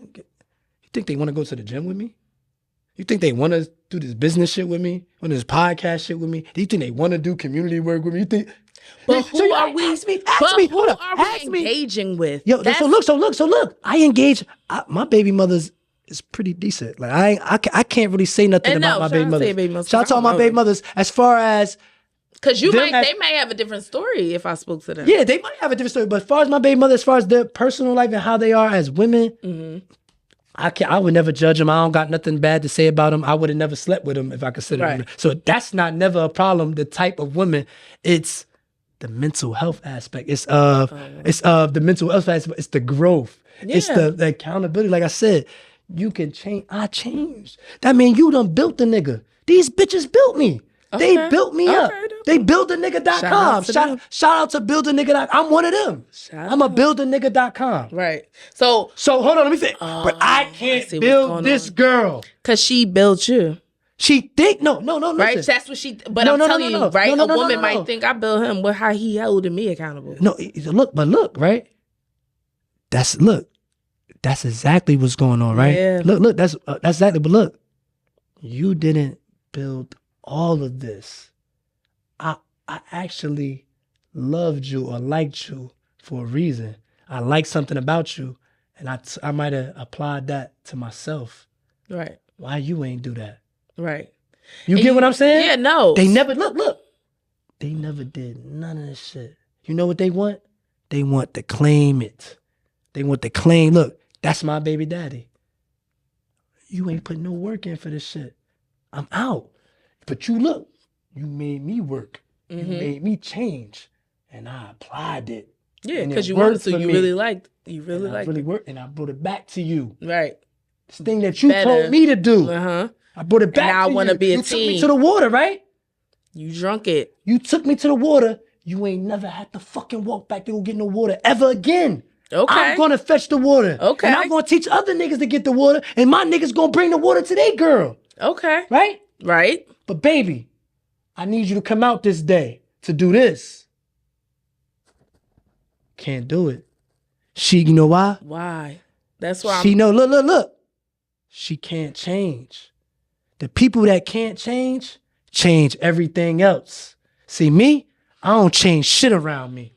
You think they want to go to the gym with me? You think they want to do this business shit with me? On this podcast shit with me? Do you think they want to do community work with me? You think... But who are we? Ask me. Who are we engaging with? Yo, so look. I engage. My baby mother's is pretty decent. Like I can't really say nothing about my baby mothers. Shout out to all my baby mothers. As far as because they might have a different story if I spoke to them. Yeah, they might have a different story. But as far as my baby mother, as far as their personal life and how they are as women, I would never judge them. I don't got nothing bad to say about them. I would have never slept with them if I considered them. So that's never a problem. The type of woman, it's the mental health aspect. It's the mental health aspect. It's the growth. Yeah. It's the accountability. Like I said, you can change. I changed. That means you done built the nigga. These bitches built me. Okay. They built me up. They buildanigga.com. Shout out to buildanigga.com. I'm one of them. I'm a buildanigga.com. Right. So hold on, let me think. But I can't build this girl. Because she built you. She think no. Right, listen. that's what she. But I'm telling you, right? A woman might think I built him with how he holding me accountable. No, look, right? That's exactly what's going on, right? Yeah. Look, that's exactly. But look, you didn't build all of this. I actually loved you or liked you for a reason. I liked something about you, and I might have applied that to myself. Right. Why you ain't do that? Right. You get what I'm saying? Yeah, no. They never, look. They never did none of this shit. You know what they want? They want to claim it. They want to claim, look, that's my baby daddy. You ain't putting no work in for this shit. I'm out. But you made me work. You made me change. And I applied it. Yeah, because you wanted to. You really liked it. Worked, and I brought it back to you. Right. This thing that you told me to do. I brought it back and to you. I want to be a team. You took me to the water, right? You drunk it. You took me to the water. You ain't never had to fucking walk back to go get no water ever again. Okay. I'm going to fetch the water. Okay. And I'm going to teach other niggas to get the water. And my niggas going to bring the water to their girl. Okay. Right? Right. But baby, I need you to come out this day to do this. Can't do it. You know why? Why? That's why look. She can't change. The people that can't change, change everything else. See, me, I don't change shit around me.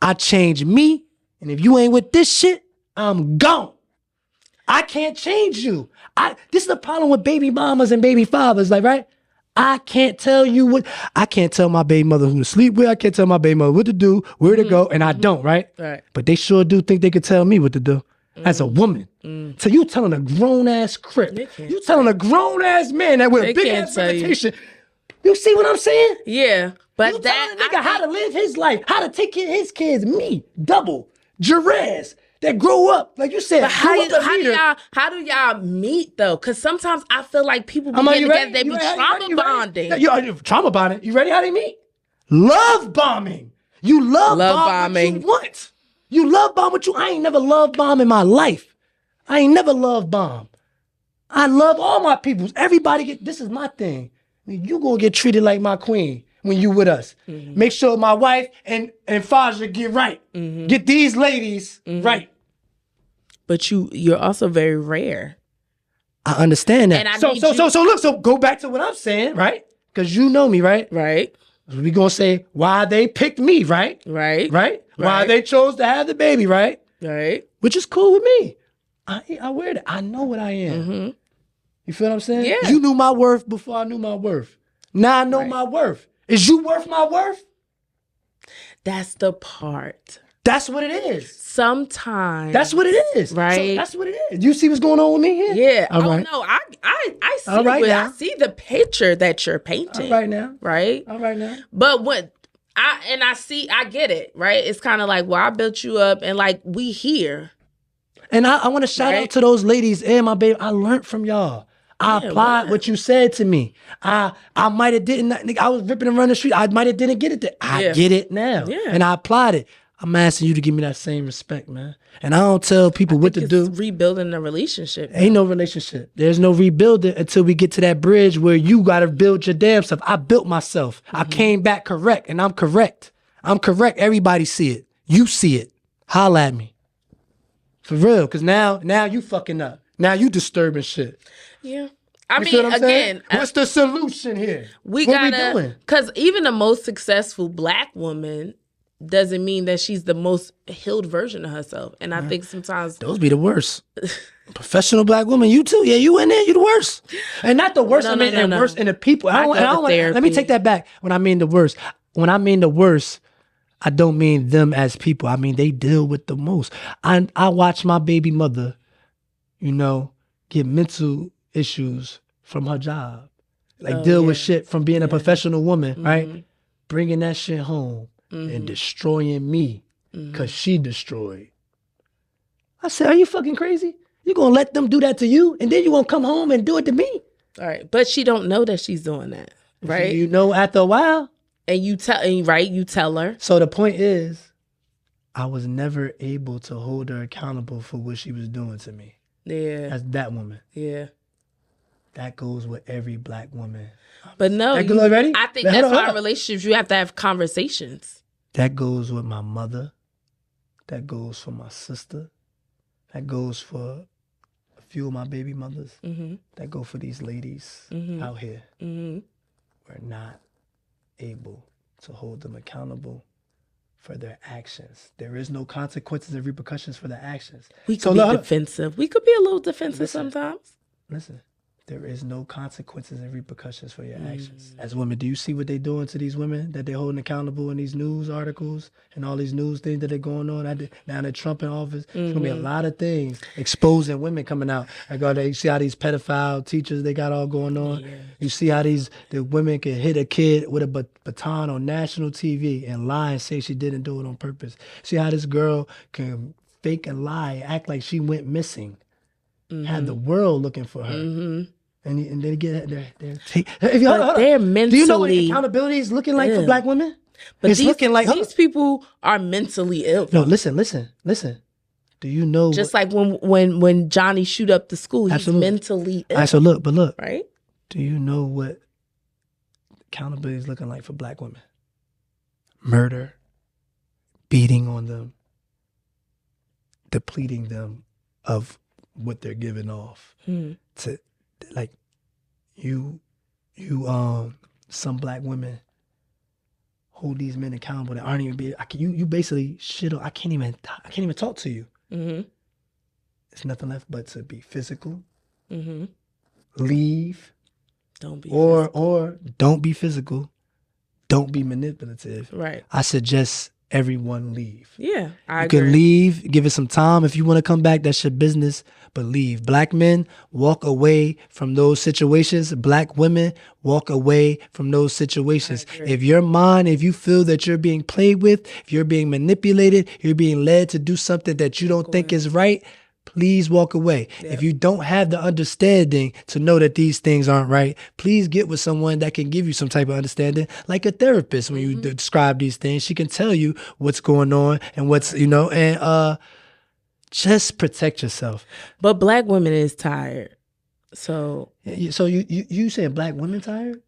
I change me, and if you ain't with this shit, I'm gone. I can't change you. This is the problem with baby mamas and baby fathers, like, right? I can't tell my baby mother who to sleep with. I can't tell my baby mother what to do, where to go, and I don't, right? Right. But they sure do think they could tell me what to do as a woman. So you telling a grown-ass crip. You telling a grown-ass man that with a big-ass reputation. You see what I'm saying? Yeah. But you telling a nigga how to live his life, how to take care of his kids. Me, double, Jerez, that grow up, like you said. But how do y'all meet though? Because sometimes I feel like people be getting together, they be trauma bonding. Trauma bonding. You ready? How they meet? Love bombing. You love bombing what you want. You love bomb what you. I ain't never love bomb in my life. I ain't never love bomb. I love all my peoples. Everybody this is my thing. You gonna get treated like my queen when you with us. Make sure my wife and Fajr get right. Get these ladies right. But you're also very rare. I understand that. And So go back to what I'm saying, right? Because you know me, right? Right. We gonna say why they picked me, right? Right. Right? Why they chose to have the baby, right? Right. Which is cool with me. I wear that. I know what I am. You feel what I'm saying? Yeah. You knew my worth before I knew my worth. Now I know my worth. Is you worth my worth? That's the part. That's what it is. Sometimes. That's what it is. Right. So that's what it is. You see what's going on with me here? Yeah. All right. No, I see All right now. I see the picture that you're painting. All right now. Right? All right now. But I get it, right? It's kind of like, well, I built you up and like we here. And I want to shout out to those ladies and my baby. I learned from y'all. I applied what you said to me. I might have didn't. I was ripping around the street. I might have didn't get it. I get it now. Yeah. And I applied it. I'm asking you to give me that same respect, man. And I don't tell people what to do. Rebuilding the relationship. Ain't no relationship. There's no rebuilding until we get to that bridge where you got to build your damn self. I built myself. I came back correct, and I'm correct. I'm correct. Everybody see it. You see it. Holla at me. For real, because now you fucking up. Now you disturbing shit. Yeah. I mean, again, what's the solution here? What we doing? Because even the most successful black woman doesn't mean that she's the most healed version of herself. And I think sometimes those be the worst. Professional black woman, you too. Yeah, you in there, you the worst. And not the worst, worse in the people. Let me take that back. When I mean the worst, I don't mean them as people. I mean they deal with the most. I watch my baby mother, get mental issues from her job. Like deal with shit from being a professional woman, right? Bringing that shit home and destroying me because she destroyed. I said, are you fucking crazy? You gonna let them do that to you and then you gonna come home and do it to me? All right. But she don't know that she's doing that, right? You know after a while. And you tell her. So the point is, I was never able to hold her accountable for what she was doing to me. Yeah. As that woman. Yeah. That goes with every black woman. But no, I think that's why in relationships you have to have conversations. That goes with my mother. That goes for my sister. That goes for a few of my baby mothers. That go for these ladies out here. We're not able to hold them accountable for their actions. There is no consequences and repercussions for their actions. We could be defensive. We could be a little defensive sometimes. Listen, there is no consequences and repercussions for your actions. As women, do you see what they're doing to these women that they're holding accountable in these news articles and all these news things that they're going on? Now that Trump in office, there's going to be a lot of things exposing women coming out. You see how these pedophile teachers they got all going on? Yeah. You see how the women can hit a kid with a baton on national TV and lie and say she didn't do it on purpose. See how this girl can fake and lie, act like she went missing, had the world looking for her. And they get they're mentally. Do you know what accountability is looking like for black women? But it's looking like these people are mentally ill. No, listen. Do you know? Just like when Johnny shoot up the school, he's mentally ill. All right, so look, right? Do you know what accountability is looking like for black women? Murder, beating on them, depleting them of what they're giving off to, like, you some black women hold these men accountable that aren't even be. You basically shit on. I can't even talk to you. Mm-hmm. There's nothing left but to be physical. Mm-hmm. Leave. Don't be or don't be physical. Don't be manipulative. Right. I suggest everyone leave. Yeah, I you agree. can leave, give it some time. If you want to come back, that's your business, but leave. Black men, walk away from those situations. Black women, walk away from those situations. If if you feel that you're being played with, if you're being manipulated, you're being led to do something that you don't think is right, please walk away. Yep. If you don't have the understanding to know that these things aren't right, please get with someone that can give you some type of understanding, like a therapist. When you describe these things, she can tell you what's going on and what's, and just protect yourself. But black women is tired. So you saying black women tired?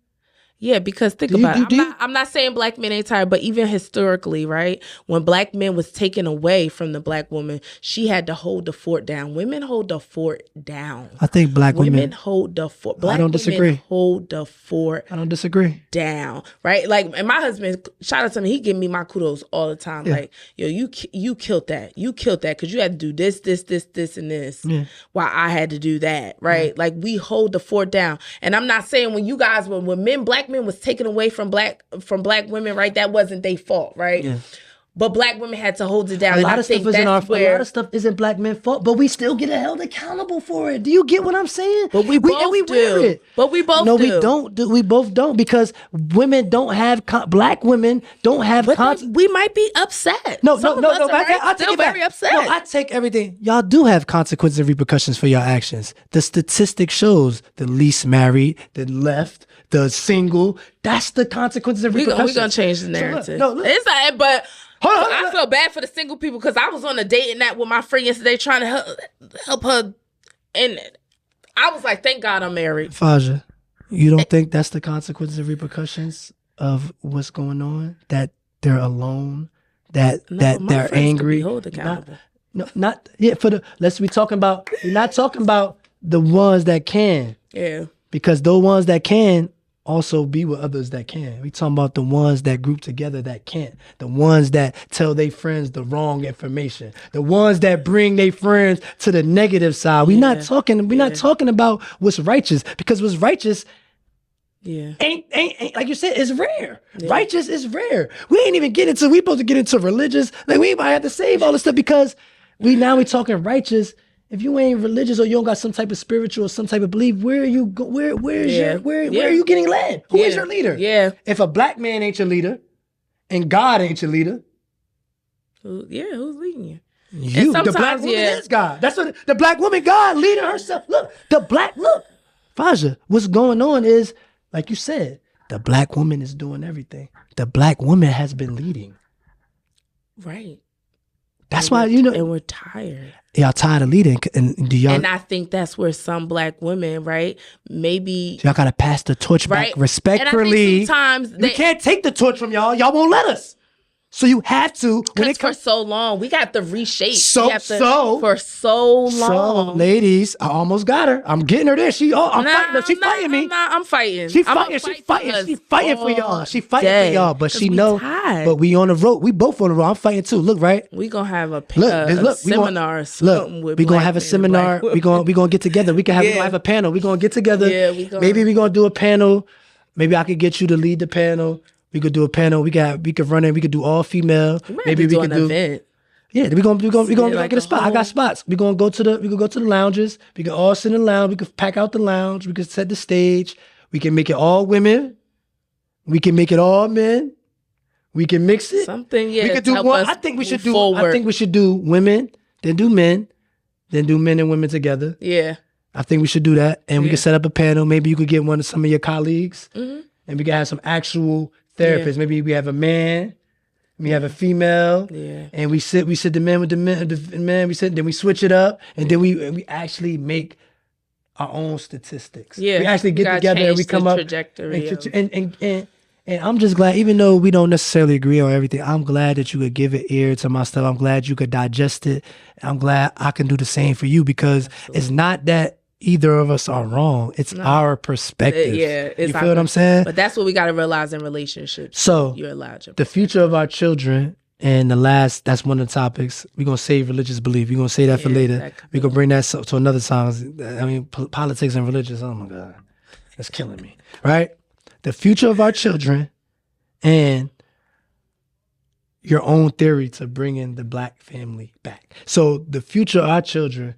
Yeah, because think about it. I'm not saying black men ain't tired, but even historically, right? When black men was taken away from the black woman, she had to hold the fort down. Women hold the fort down. I think black women hold the fort. Black I don't disagree. Women hold the fort. I don't disagree. Down, right? Like, and my husband, shout out to him, he give me my kudos all the time. Yeah. Like, yo, you killed that. You killed that because you had to do this, and this. Yeah. While I had to do that, right? Yeah. Like, we hold the fort down. And I'm not saying when black men was taken away from black women, right? That wasn't their fault, right? Yeah. But black women had to hold it down. A lot of stuff isn't black men's fault, but we still get held accountable for it. Do you get what I'm saying? But we both do. But we both no, do. we don't. We both don't because women don't have black women don't have. We might be upset. No. I take it back. Very upset. No, I take everything. Y'all do have consequences and repercussions for your actions. The statistic shows the least married, the left, the single. That's the consequences and repercussions. We're gonna change the narrative. So look. It's not, but. I feel bad for the single people because I was on a dating app with my friend yesterday trying to help her. And I was like, thank God I'm married. Fajr, you don't think that's the consequences and repercussions of what's going on? That they're alone? That they're angry? Hold accountable. We're talking about, we're not talking about the ones that can. Yeah. Because those ones that can also be with others that can. We talking about the ones that group together that can't. The ones that tell their friends the wrong information. The ones that bring their friends to the negative side. We're not talking about what's righteous, because what's righteous ain't like you said, is rare. Yeah. Righteous is rare. We supposed to get into religious. Like, we might have to save all this stuff because we talking righteous. If you ain't religious or you don't got some type of spiritual or some type of belief, where are you where are you getting led? Who is your leader? Yeah. If a black man ain't your leader and God ain't your leader, who's leading you? The black woman is God. That's what the black woman, God leading herself. Look, Fajr, what's going on is, like you said, the black woman is doing everything. The black woman has been leading. Right. That's why, and we're tired. Y'all tired of leading, and I think that's where some black women, right? Maybe y'all gotta pass the torch back respectfully. And I think sometimes we can't take the torch from y'all. Y'all won't let us. So you have to. Because for so long, we got to reshape. For so long. So, ladies, I almost got her. I'm getting her there. She's fighting me. I'm fighting. She's fighting. She's fighting for y'all. She fighting for y'all. But she know. But we on the road. We both on the road. I'm fighting too. Look, right? We gonna have a seminar. We gonna have a seminar. We gonna get together. We gonna have a panel. We gonna get together. Yeah, maybe we gonna do a panel. Maybe I could get you to lead the panel. We could do a panel. We could run it. We could do all female. Maybe we could do an event. Yeah, we gonna get a spot. I got spots. We gonna go to the lounges. We can all sit in the lounge. We could pack out the lounge. We could set the stage. We can make it all women. We can make it all men. We can mix it. Something. Yeah. We could do one. I think we should do women, then do men, then do men and women together. Yeah. I think we should do that, and we can set up a panel. Maybe you could get some of your colleagues, and we can have some actual therapists. Maybe we have a man, we have a female, and we sit the men with the men, then we switch it up, and then we actually make our own statistics. Yeah, we actually get together and we come up and I'm just glad, even though we don't necessarily agree on everything, I'm glad that you could give an ear to my stuff. I'm glad you could digest it. I'm glad I can do the same for you, because it's not that either of us are wrong. It's our perspective. It's you feel what I'm saying? But that's what we got to realize in relationships. So you're allowed the future of our children, and that's one of the topics. We're going to save religious belief. We're going to say that for later. We're going to bring that to another time. I mean, politics and religious, oh my God. That's killing me. Right? The future of our children and your own theory to bringing the black family back. So the future of our children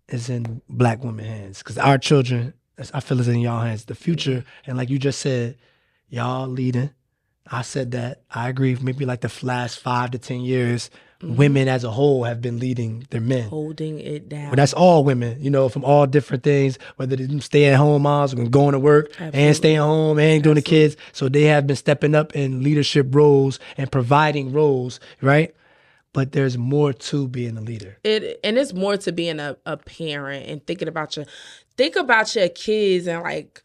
is in black women's hands, because our children, I feel, is in y'all hands. The future, and like you just said, y'all leading. I said that. I agree. Maybe like the last 5 to 10 years, women as a whole have been leading their men. Holding it down. But that's all women, from all different things, whether they're stay-at-home moms or going to work and staying home and doing the kids. So they have been stepping up in leadership roles and providing roles, right? But there's more to being a leader. And it's more to being a parent and thinking about your kids, and like,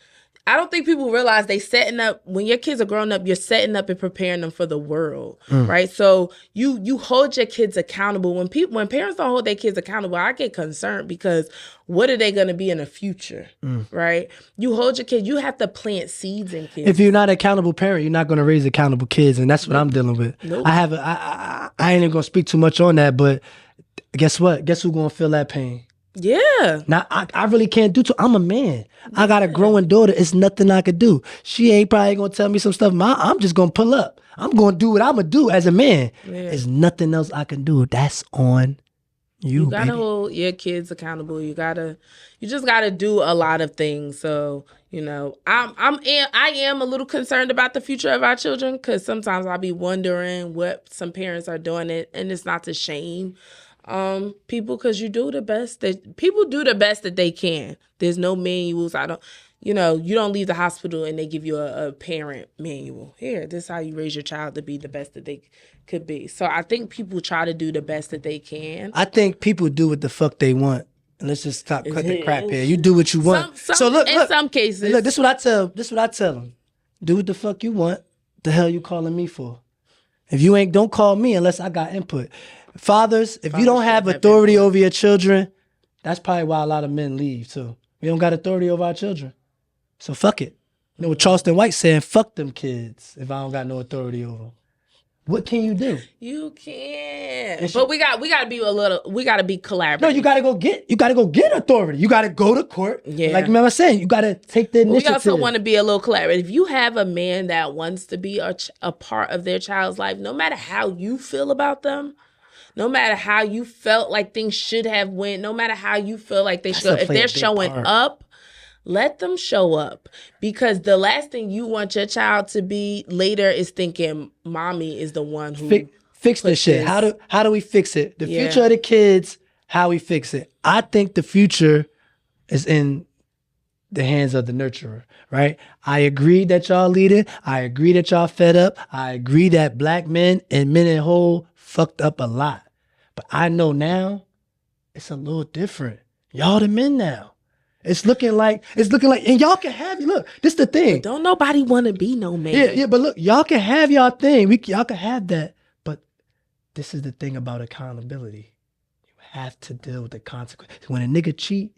I don't think people realize they setting up, when your kids are growing up, you're setting up and preparing them for the world, right? So you hold your kids accountable. When parents don't hold their kids accountable, I get concerned, because what are they going to be in the future, right? You hold your kids, you have to plant seeds in kids. If you're not an accountable parent, you're not going to raise accountable kids, and that's what I'm dealing with. Nope. I ain't even going to speak too much on that, but guess what? Guess who's going to feel that pain? Yeah. Now, I really can't do too. I'm a man. I got a growing daughter. It's nothing I could do. She ain't probably going to tell me some stuff. I'm just going to pull up. I'm going to do what I'm going to do as a man. Yeah. There's nothing else I can do. That's on you, You got to hold your kids accountable. You just got to do a lot of things. So, I am a little concerned about the future of our children, because sometimes I'll be wondering what some parents are doing, and it's not to shame people, because people do the best that they can. There's no manuals. You don't leave the hospital and they give you a parent manual. Here, this is how you raise your child to be the best that they could be. So I think people try to do the best that they can. I think people do what the fuck they want. And let's just cut the crap here. You do what you want. Look, in some cases. Look, this is what I tell them. Do what the fuck you want. The hell you calling me for? If you don't call me unless I got input. Fathers, if you don't have authority over your children, that's probably why a lot of men leave too. We don't got authority over our children. So fuck it. You know what Charleston White saying? Fuck them kids if I don't got no authority over them. What can you do? You can't. But we gotta be collaborative. No, you gotta go get authority. You gotta go to court. Yeah. Like remember saying, you gotta take the initiative. We also want to be a little collaborative. If you have a man that wants to be a part of their child's life, no matter how you feel about them, no matter how you felt like things should have went, no matter how you feel like they should, if they're showing up, let them show up. Because the last thing you want your child to be later is thinking mommy is the one who fix the shit. How do we fix it? The future of the kids, how we fix it. I think the future is in the hands of the nurturer, right? I agree that y'all lead it. I agree that y'all fed up. I agree that black men and men in whole fucked up a lot. But I know now it's a little different. Y'all the men now. It's looking like, and y'all can have, look, this the thing. But don't nobody want to be no man. Yeah, but look, y'all can have y'all thing. Y'all can have that. But this is the thing about accountability. You have to deal with the consequences. When a nigga cheat,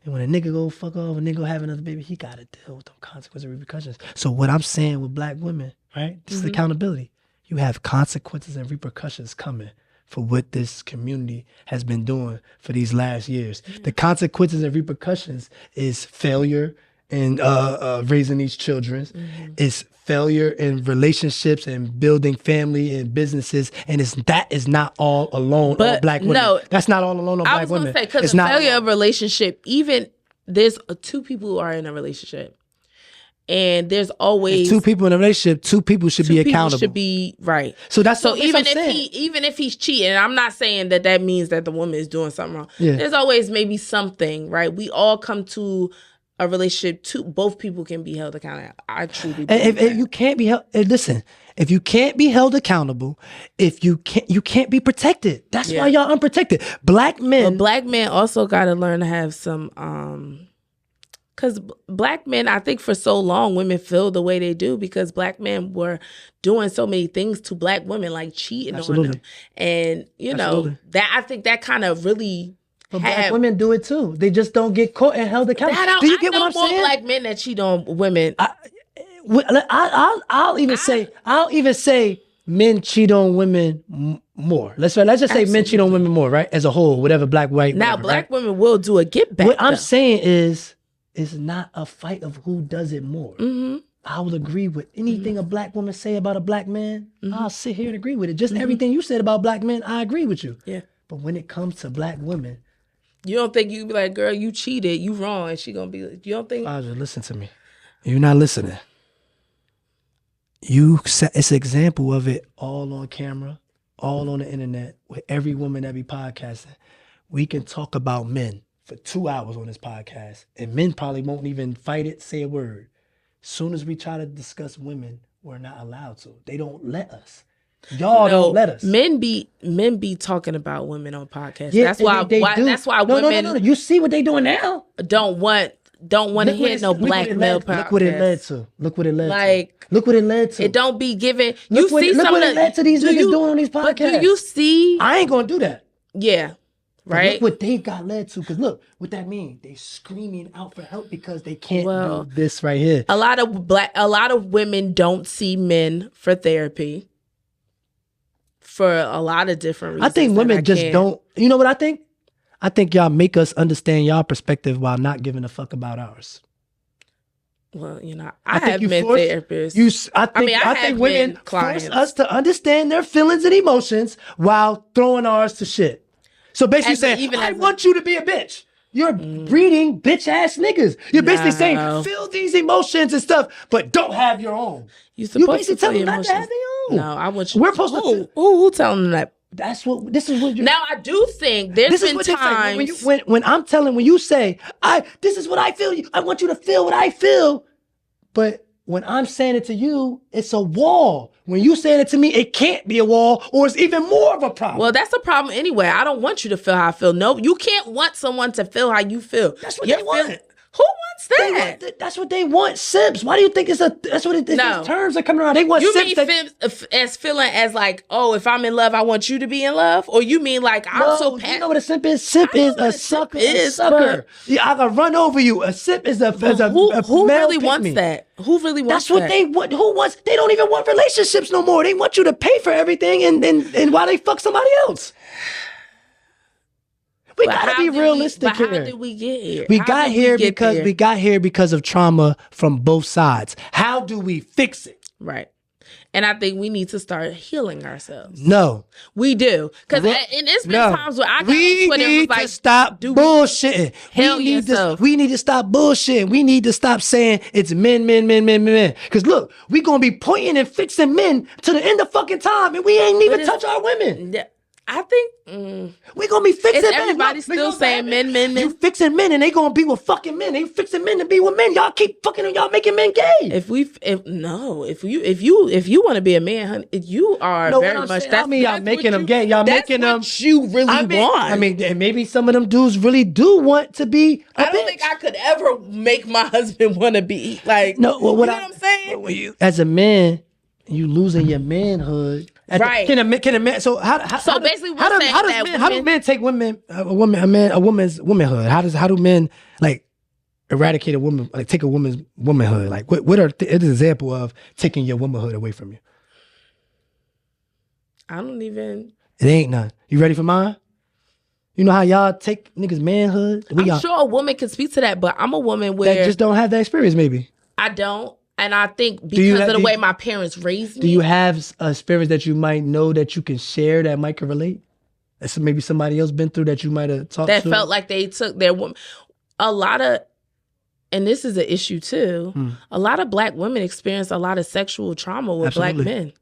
and when a nigga go fuck off, a nigga go have another baby, he got to deal with the consequences and repercussions. So what I'm saying with black women, right? This is accountability. You have consequences and repercussions coming for what this community has been doing for these last years. The consequences and repercussions is failure in raising these children, is failure in relationships and building family and businesses, and that is not all alone on black women. No, that's not all alone on black women. I was going to say, because the failure of relationship, even there's two people who are in a relationship, and there's always if two people in a relationship. Two people should be accountable. Should be right. So even if he's cheating, and I'm not saying that means that the woman is doing something wrong. Yeah. There's always maybe something, right? We all come to a relationship. Both people can be held accountable. I truly believe if you can't be held, listen. If you can't be held accountable, you can't be protected. That's why y'all unprotected. Black men also got to learn to have some. Because black men, I think for so long, women feel the way they do because black men were doing so many things to black women, like cheating on them. And, that I think that kind of really But black women do it too. They just don't get caught and held accountable. Do you get what I'm saying? I know more black men that cheat on women. I'll even say men cheat on women more. Let's just say men cheat on women more, right? As a whole, whatever black, white. Now, whatever, black right? women will do a get back. What I'm saying is, it's not a fight of who does it more. Mm-hmm. I will agree with anything a black woman say about a black man. I'll sit here and agree with it. Just everything you said about black men, I agree with you. Yeah. But when it comes to black women, you don't think you be like, girl, you cheated, you wrong, and she gonna be like, you don't think? Fajr, listen to me. You're not listening. It's an example of it all on camera, all on the internet, with every woman that be podcasting. We can talk about men for 2 hours on this podcast, and men probably won't even fight it, say a word. As soon as we try to discuss women, we're not allowed to. They don't let us. Y'all don't let us. Men be talking about women on podcasts. Yeah, that's why women. No. You see what they doing now? Don't want to hear no black male podcast. Look what it led to. Look what it led to. It don't be given. Look what it led to these niggas doing on these podcasts. But do you see? I ain't gonna do that. Yeah. Right. Look what they got led to. Because look, what that means, they screaming out for help because they can't do this right here. A lot of women don't see men for therapy for a lot of different reasons. I think women just don't. You know what I think? I think y'all make us understand y'all perspective while not giving a fuck about ours. Well, I have men therapists. I think women force us to understand their feelings and emotions while throwing ours to shit. So basically saying, I want you to be a bitch. You're breeding bitch ass niggas. You're basically saying, feel these emotions and stuff, but don't have your own. You basically tell them not to have their own. No, I want you. We're supposed to. Who telling them that? This is what you. Now I do think there's been times when you say, this is what I feel. I want you to feel what I feel. But when I'm saying it to you, it's a wall. When you saying it to me, it can't be a wall, or it's even more of a problem. Well, that's a problem anyway. I don't want you to feel how I feel. No, you can't want someone to feel how you feel. That's what they want. Who wants that? That's what they want. Simps. Why do you think that's what it is? No. These terms are coming around. They want simps. You mean simps as feeling as like, oh, if I'm in love, I want you to be in love? Or you mean like, I'm so passionate? You know what a simp is? Simp is a sucker. Yeah, I can run over you. A simp is who really wants that? Who really wants that? That's what they want. Who wants? They don't even want relationships no more. They want you to pay for everything and while they fuck somebody else. We gotta be realistic here. How did we get here? We got here because of trauma from both sides. How do we fix it? Right. And I think we need to start healing ourselves. No. We do. Because it's been times where I got on Twitter and was like, stop bullshitting. We need to stop bullshitting. We need to stop saying it's men. Because look, we gonna be pointing and fixing men to the end of fucking time and we ain't even touch our women. Yeah. I think we're gonna be fixing men. Everybody's still saying men. You fixing men and they gonna be with fucking men. They fixing men to be with men. Y'all keep fucking and y'all making men gay. If you want to be a man, honey, you are very much. That mean y'all making them gay. Y'all making them. You really want. I mean, maybe some of them dudes really do want to be. I don't think I could ever make my husband want to be like. No, you know what I'm saying? As a man, you losing your manhood. Right. Can a man? So how basically how do men take a woman's womanhood? How do men like eradicate a woman, like take a woman's womanhood? Like what are an example of taking your womanhood away from you? I don't even. It ain't none. You ready for mine? You know how y'all take niggas' manhood? I'm sure a woman can speak to that, but I'm a woman where that just don't have that experience. Maybe I don't. And I think because of the way my parents raised me. Do you have a experience that you might know that you can share that might can relate? That maybe somebody else been through that you might have talked to? That felt like they took their woman. A lot of, and this is an issue too, a lot of black women experience a lot of sexual trauma with black men.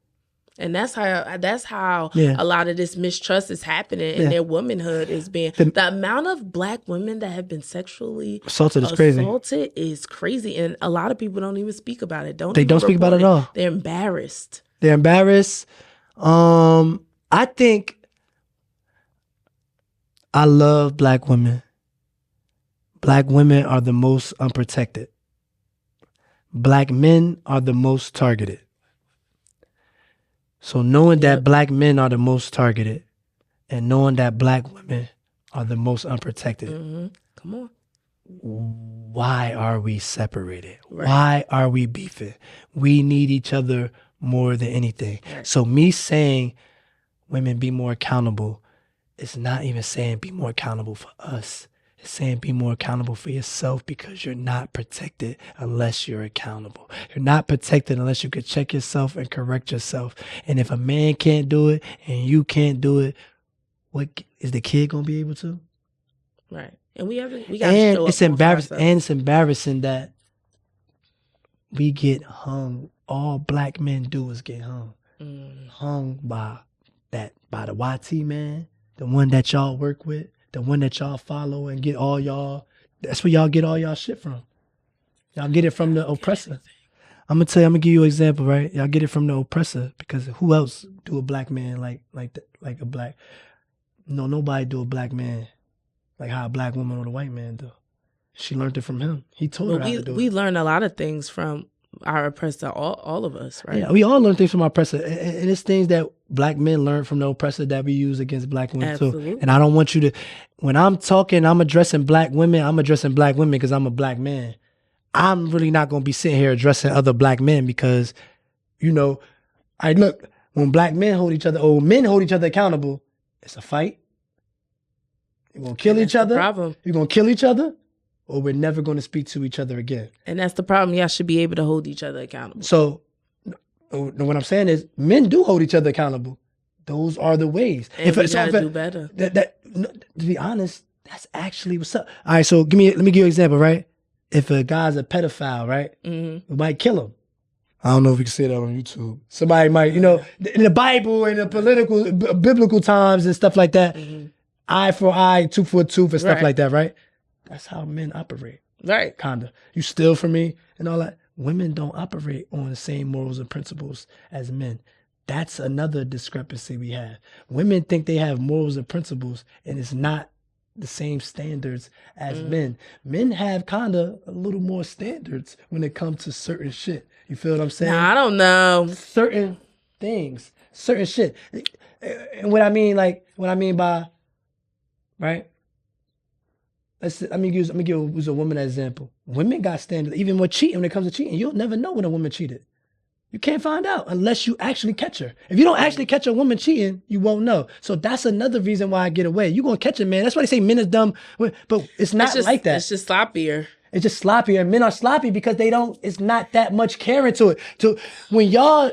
And that's how a lot of this mistrust is happening and their womanhood is being the amount of black women that have been sexually assaulted is crazy. And a lot of people don't even speak about it. They don't speak about it at all. They're embarrassed. I think I love black women. Black women are the most unprotected. Black men are the most targeted. So knowing that black men are the most targeted and knowing that black women are the most unprotected. Mm-hmm. Come on. Why are we separated? Right. Why are we beefing? We need each other more than anything. Right. So me saying women be more accountable, it's not even saying be more accountable for us. It's saying be more accountable for yourself, because you're not protected unless you're accountable. You're not protected unless you can check yourself and correct yourself. And if a man can't do it and you can't do it, what is the kid gonna be able to? Right. And we got to and show it's up embarrassing. And it's embarrassing that we get hung. All black men do is get hung. Hung by the YT man, the one that y'all work with, the one that y'all follow and get all y'all. That's where y'all get all y'all shit from. Y'all get it from the oppressor. I'm gonna give you an example, right? Y'all get it from the oppressor, because who else do a black man like a black? No, nobody do a black man like how a black woman or a white man do. She learned it from him. He told her how to do it. We learn a lot of things from our oppressor, all of us, right? Yeah, we all learn things from our oppressor. And it's things that black men learn from the oppressor that we use against black women too. And I don't want you to, when I'm talking, I'm addressing black women because I'm a black man. I'm really not going to be sitting here addressing other black men because, when black men hold each other, or men hold each other accountable, it's a fight. You're going to kill each other. Problem. You're going to kill each other, or we're never going to speak to each other again. And that's the problem. Y'all should be able to hold each other accountable. So what I'm saying is men do hold each other accountable. Those are the ways. And we gotta do better. To be honest, that's actually what's up. All right, so let me give you an example, right? If a guy's a pedophile, right? Mm-hmm. We might kill him. I don't know if we can say that on YouTube. Somebody might, in the Bible and the biblical times and stuff like that, eye for eye, tooth for tooth and stuff like that, right? That's how men operate. Right. Kinda. You steal from me and all that. Women don't operate on the same morals and principles as men. That's another discrepancy we have. Women think they have morals and principles, and it's not the same standards as men. Men have kinda a little more standards when it comes to certain shit. You feel what I'm saying? Nah, I don't know. Certain things, certain shit. And what I mean by, right? Let me use a woman as an example. Women got standards. Even when it comes to cheating, you'll never know when a woman cheated. You can't find out unless you actually catch her. If you don't actually catch a woman cheating, you won't know. So that's another reason why I get away. You're going to catch a man. That's why they say men is dumb. But it's not like that. It's just sloppier. It's just sloppier. And men are sloppy because it's not that much caring to it. When y'all...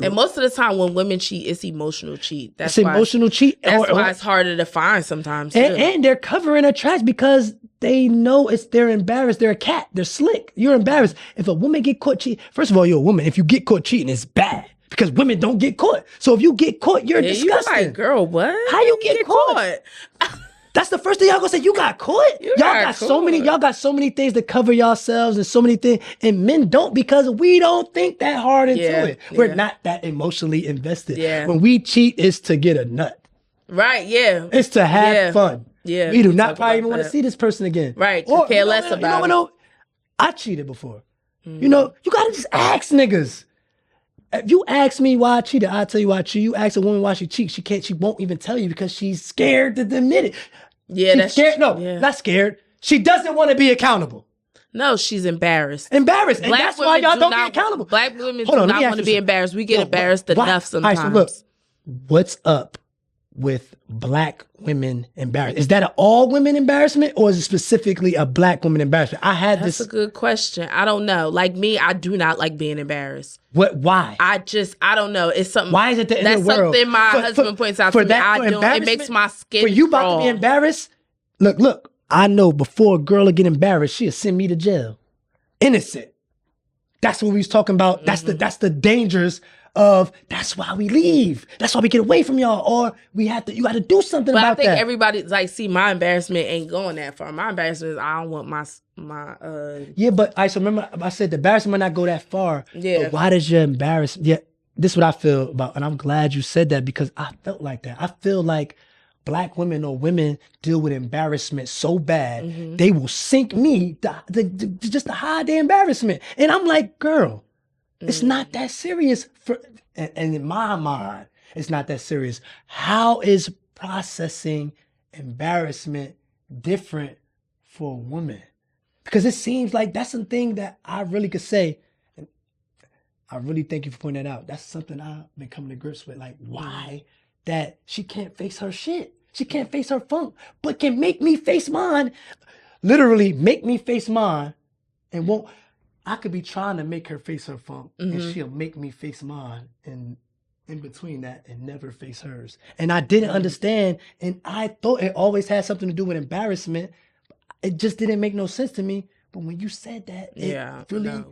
And most of the time when women cheat, it's emotional cheat. It's emotional cheat. That's why it's harder to find sometimes. And they're covering their tracks because they know they're embarrassed. They're a cat. They're slick. You're embarrassed. If a woman get caught cheating, first of all, you're a woman. If you get caught cheating, it's bad because women don't get caught. So if you get caught, you're disgusting. You're like, girl, what? How you get caught? That's the first thing y'all gonna say. You got caught? Y'all got so many things to cover yourselves and so many things. And men don't because we don't think that hard into it. We're not that emotionally invested. Yeah. When we cheat, it's to get a nut. Right, yeah. It's to have fun. Yeah. We do not probably even want to see this person again. Right. Or, care less about it. I cheated before. You gotta just ask niggas. If you ask me why I cheated, I'll tell you why I cheated. You ask a woman why she cheats, she won't even tell you because she's scared to admit it. Yeah, she's scared. Not scared. She doesn't want to be accountable. No, she's embarrassed. And that's why y'all don't get accountable. Black women do not want to be embarrassed. We get embarrassed enough sometimes. All right, so look, what's up with black women embarrassed? Is that an all women embarrassment or is it specifically a black woman embarrassment? That's a good question. I don't know. Like me, I do not like being embarrassed. Why? I don't know. It's something. Why is it that's something my husband points out to me. It makes my skin for you about to be embarrassed. Look. I know before a girl will get embarrassed, she'll send me to jail. Innocent. That's what we was talking about. Mm-hmm. That's the dangers of. That's why we leave. That's why we get away from y'all. Or you got to do something about that. But I think everybody's like, see, my embarrassment ain't going that far. My embarrassment is I don't want my. Yeah, but so remember I said the embarrassment might not go that far. Yeah. But why does your embarrassment? Yeah, this is what I feel about, and I'm glad you said that because I felt like that. I feel like black women or women deal with embarrassment so bad, they will sink me just to hide their embarrassment. And I'm like, girl, it's not that serious. And in my mind, it's not that serious. How is processing embarrassment different for a woman? Because it seems like that's something that I really could say. And I really thank you for pointing that out. That's something I've been coming to grips with. Like, why that she can't face her shit? She can't face her funk, but can make me face mine. Literally make me face mine and won't. I could be trying to make her face her funk and she'll make me face mine and in between that and never face hers. And I didn't understand, and I thought it always had something to do with embarrassment. It just didn't make no sense to me. But when you said that,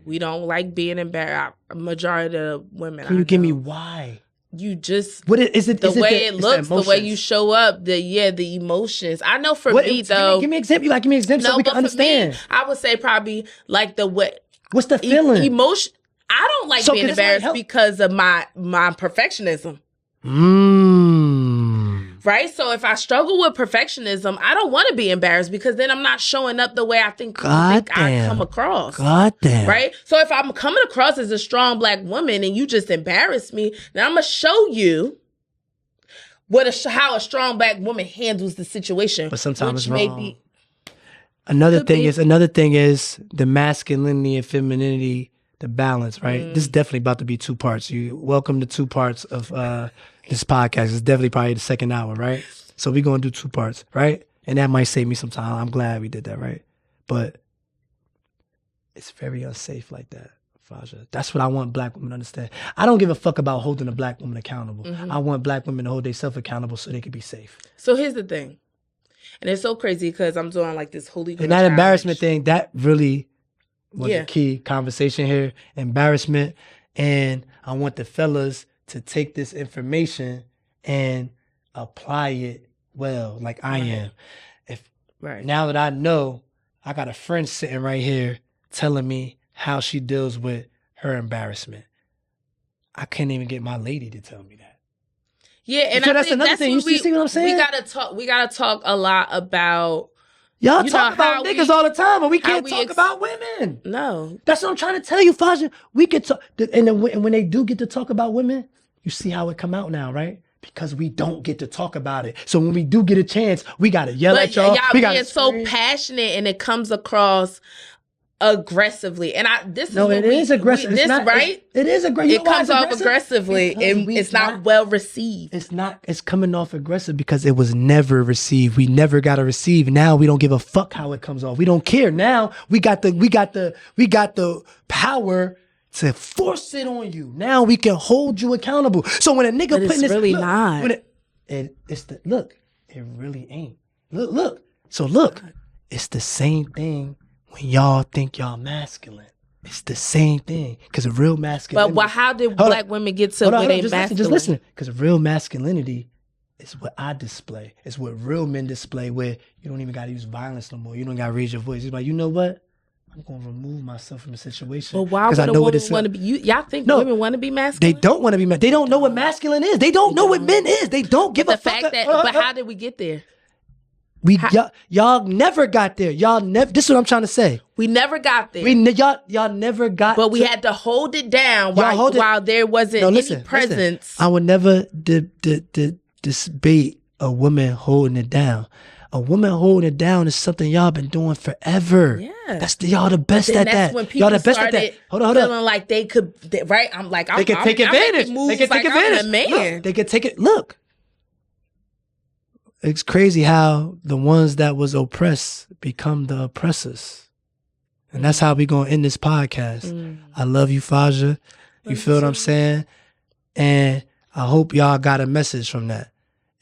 we don't like being embarrassed. Majority of women. Can you give me why? You just what is it? The way it looks, the way you show up, the emotions. I know for me though. Give me an example. Give me an example so we can understand. Me, I would say probably like the way. What's the feeling? Emotion. I don't like being embarrassed because of my perfectionism. Right? So if I struggle with perfectionism, I don't want to be embarrassed because then I'm not showing up the way I think I come across. God damn. Right? So if I'm coming across as a strong Black woman and you just embarrass me, then I'm going to show you how a strong Black woman handles the situation. But sometimes it's wrong. Another thing is the masculinity and femininity, the balance, right? This is definitely about to be 2 parts. You welcome to 2 parts of this podcast. It's definitely probably the second hour, right? So we're going to do 2 parts, right? And that might save me some time. I'm glad we did that, right? But it's very unsafe like that, Fajr. That's what I want Black women to understand. I don't give a fuck about holding a Black woman accountable. I want Black women to hold themselves accountable so they can be safe. So here's the thing. And it's so crazy because I'm doing like this holy and that embarrassment thing, that really was a key conversation here. Embarrassment. And I want the fellas to take this information and apply it well, like I am. Now that I know, I got a friend sitting right here telling me how she deals with her embarrassment. I can't even get my lady to tell me that. Yeah, and so that's another thing. You see what I'm saying? We gotta talk a lot about. Y'all talk about niggas all the time, but we can't talk about women. No, that's what I'm trying to tell you, Fajr. We could talk, and when they do get to talk about women, you see how it come out now, right? Because we don't get to talk about it. So when we do get a chance, we gotta yell at y'all. We being so passionate, and it comes across aggressively, and it is aggressive. It is aggressive. It comes off aggressively, and it's not well received. It's coming off aggressive because it was never received. We never got to receive. Now we don't give a fuck how it comes off. We don't care. Now we got the power to force it on you. Now we can hold you accountable. So when a nigga putting this, really not. It really ain't. Look. So it's the same thing. When y'all think y'all masculine, it's the same thing. Because real masculinity. But how did Black women get to where they masculine? Just listen. Because real masculinity is what I display. It's what real men display, where you don't even got to use violence no more. You don't got to raise your voice. It's like, you know what? I'm going to remove myself from the situation. But why would a woman want to be? Y'all think women want to be masculine? They don't want to be masculine. They don't know what masculine is. They don't know what men is. They don't give a fuck. But how did we get there? Y'all never got there. This is what I'm trying to say. We never got there. Y'all never got. But we had to hold it down while there wasn't any presence. Listen. I would never debate a woman holding it down. A woman holding it down is something y'all been doing forever. Yeah, y'all the best at that. That's when people y'all the best at that. Hold on. Feeling like they could, right? They can take advantage. They can take advantage. I'm a man. Look, they can take it. Look. It's crazy how the ones that was oppressed become the oppressors. And that's how we going to end this podcast. I love you, Fajr. You feel what I'm saying? And I hope y'all got a message from that.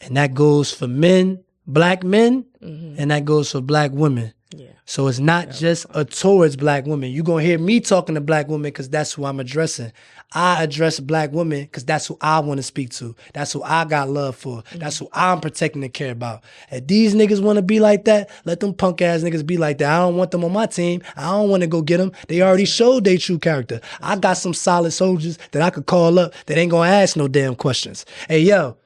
And that goes for men, Black men, and that goes for Black women. Yeah. So it's not just towards Black women. You're going to hear me talking to Black women because that's who I'm addressing. I address Black women because that's who I want to speak to. That's who I got love for. That's who I'm protecting and care about. If these niggas want to be like that, let them punk ass niggas be like that. I don't want them on my team. I don't want to go get them. They already showed their true character. I got some solid soldiers that I could call up that ain't going to ask no damn questions. Hey, yo,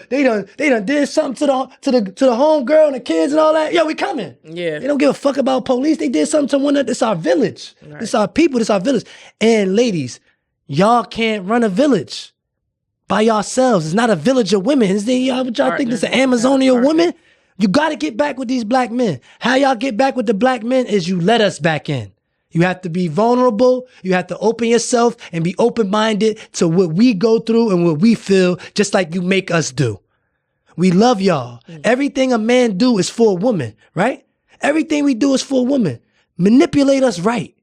they done did something to the home girl and the kids and all that. Yo, we coming. Yeah. They don't give a fuck about police. They did something to one of this our village. Right. This our people, this our village. And ladies, y'all can't run a village by yourselves. It's not a village of women. Y'all think this is an Amazonia woman? You got to get back with these black men. How y'all get back with the black men is you let us back in. You have to be vulnerable. You have to open yourself and be open-minded to what we go through and what we feel, just like you make us do. We love y'all. Everything a man do is for a woman, right? Everything we do is for a woman. Manipulate us right.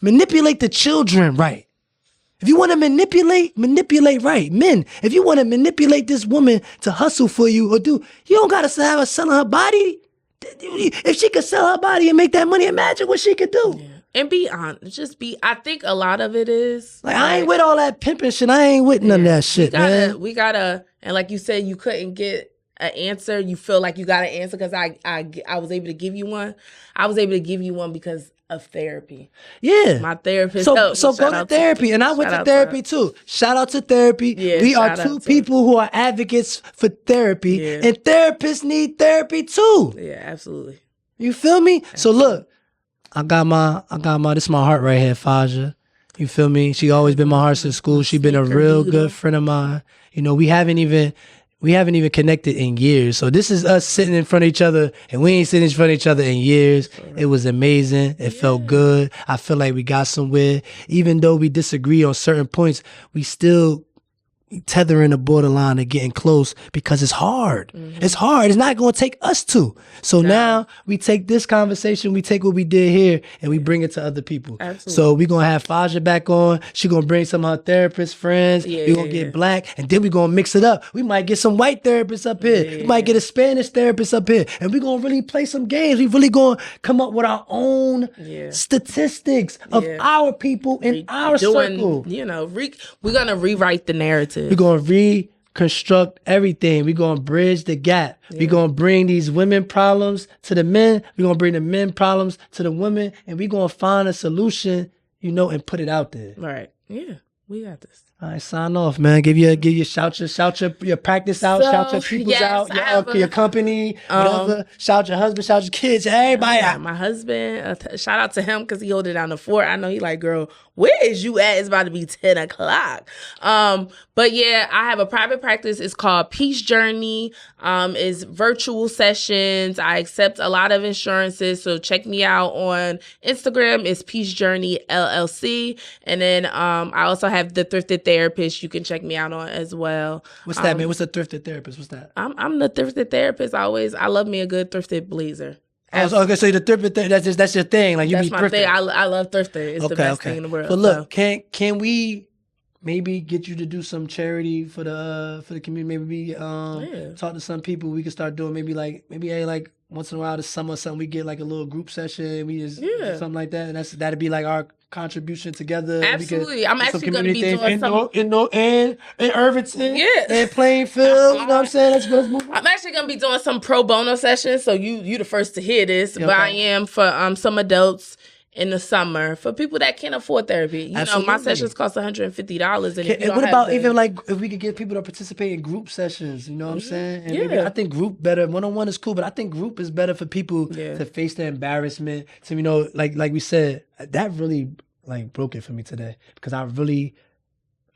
Manipulate the children right. If you want to manipulate right. Men, if you want to manipulate this woman to hustle for you or do, you don't got to have her selling her body. If she could sell her body and make that money, imagine what she could do. Yeah. And be honest. I think a lot of it is. Like, I ain't with all that pimping shit. I ain't with none of that shit, man. We gotta, and like you said, you couldn't get an answer. You feel like you got an answer because I was able to give you one. I was able to give you one because of therapy. Yeah. My therapist So helped. go to therapy. And I went to therapy too. Shout out to therapy. Yeah, we are two people who are advocates for therapy. Yeah. And therapists need therapy too. Yeah, absolutely. You feel me? Absolutely. So look, I got my this is my heart right here, Fajr. You feel me? She always been my heart since school. She been a real good friend of mine. You know, we haven't even connected in years. So this is us sitting in front of each other, and we ain't sitting in front of each other in years. It was amazing. It felt good. I feel like we got somewhere. Even though we disagree on certain points, we still tethering the borderline and getting close because it's hard. Mm-hmm. It's hard. It's not going to take us two. So now we take this conversation, we take what we did here, and we bring it to other people. Absolutely. So we're going to have Fajr back on. She's going to bring some of her therapist friends. We're going to get black, and then we're going to mix it up. We might get some white therapists up here. We might get a Spanish therapist up here, and we're going to really play some games. We really going to come up with our own statistics of our people in our circle. You know, we're going to rewrite the narrative. We're going to reconstruct everything. We're going to bridge the gap. Yeah. We're going to bring these women problems to the men. We're going to bring the men problems to the women. And we're going to find a solution, you know, and put it out there. Right. Yeah. We got this. All right, sign off, man. Give you shout your practice out, shout your peoples out, your company, whatever. Shout your husband, shout your kids, everybody out. My husband, shout out to him because he hold it down the fort. I know he like, girl, where is you at? It's about to be 10 o'clock. But yeah, I have a private practice. It's called Peace Journey. It's virtual sessions. I accept a lot of insurances. So check me out on Instagram. It's Peace Journey LLC. And then I also have the Thrifted Therapist. You can check me out on as well. What's that, man? What's a Thrifted Therapist? What's that? I'm the Thrifted Therapist. I love me a good thrifted blazer. Okay, so the thrifted, that's your thing. Like, you that's be my thrifted. thing. I love thrifting. It's the best thing in the world. But look, can we maybe get you to do some charity for the community? Maybe talk to some people. We can start doing maybe like once in a while this summer or something. We get like a little group session. We just something like that, and that'd be like our contribution together. Absolutely. I'm actually going to be doing some in Irvington, and Plainfield. You know what I'm saying? Let's move on. I'm actually going to be doing some pro bono sessions, so you the first to hear this. But I am for some adults in the summer for people that can't afford therapy. You know, my sessions cost $150. And what about even like if we could get people to participate in group sessions? You know what I'm saying? And maybe, I think group better. One-on-one is cool, but I think group is better for people to face the embarrassment. So, you know, like we said, that really like broke it for me today because I really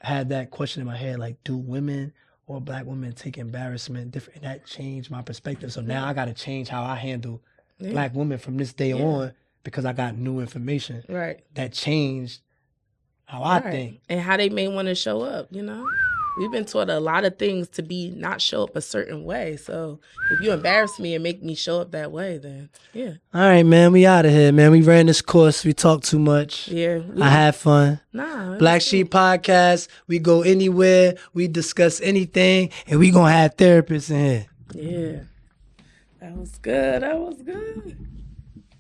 had that question in my head, like, do women or black women take embarrassment different? And that changed my perspective. So now I got to change how I handle black women from this day on. Because I got new information that changed how I think. And how they may want to show up, you know? We've been taught a lot of things to not show up a certain way. So if you embarrass me and make me show up that way, then All right, man. We out of here, man. We ran this course. We talked too much. Yeah. I had fun. Blacshēp Podcast. We go anywhere. We discuss anything. And we going to have therapists in here. Yeah. That was good.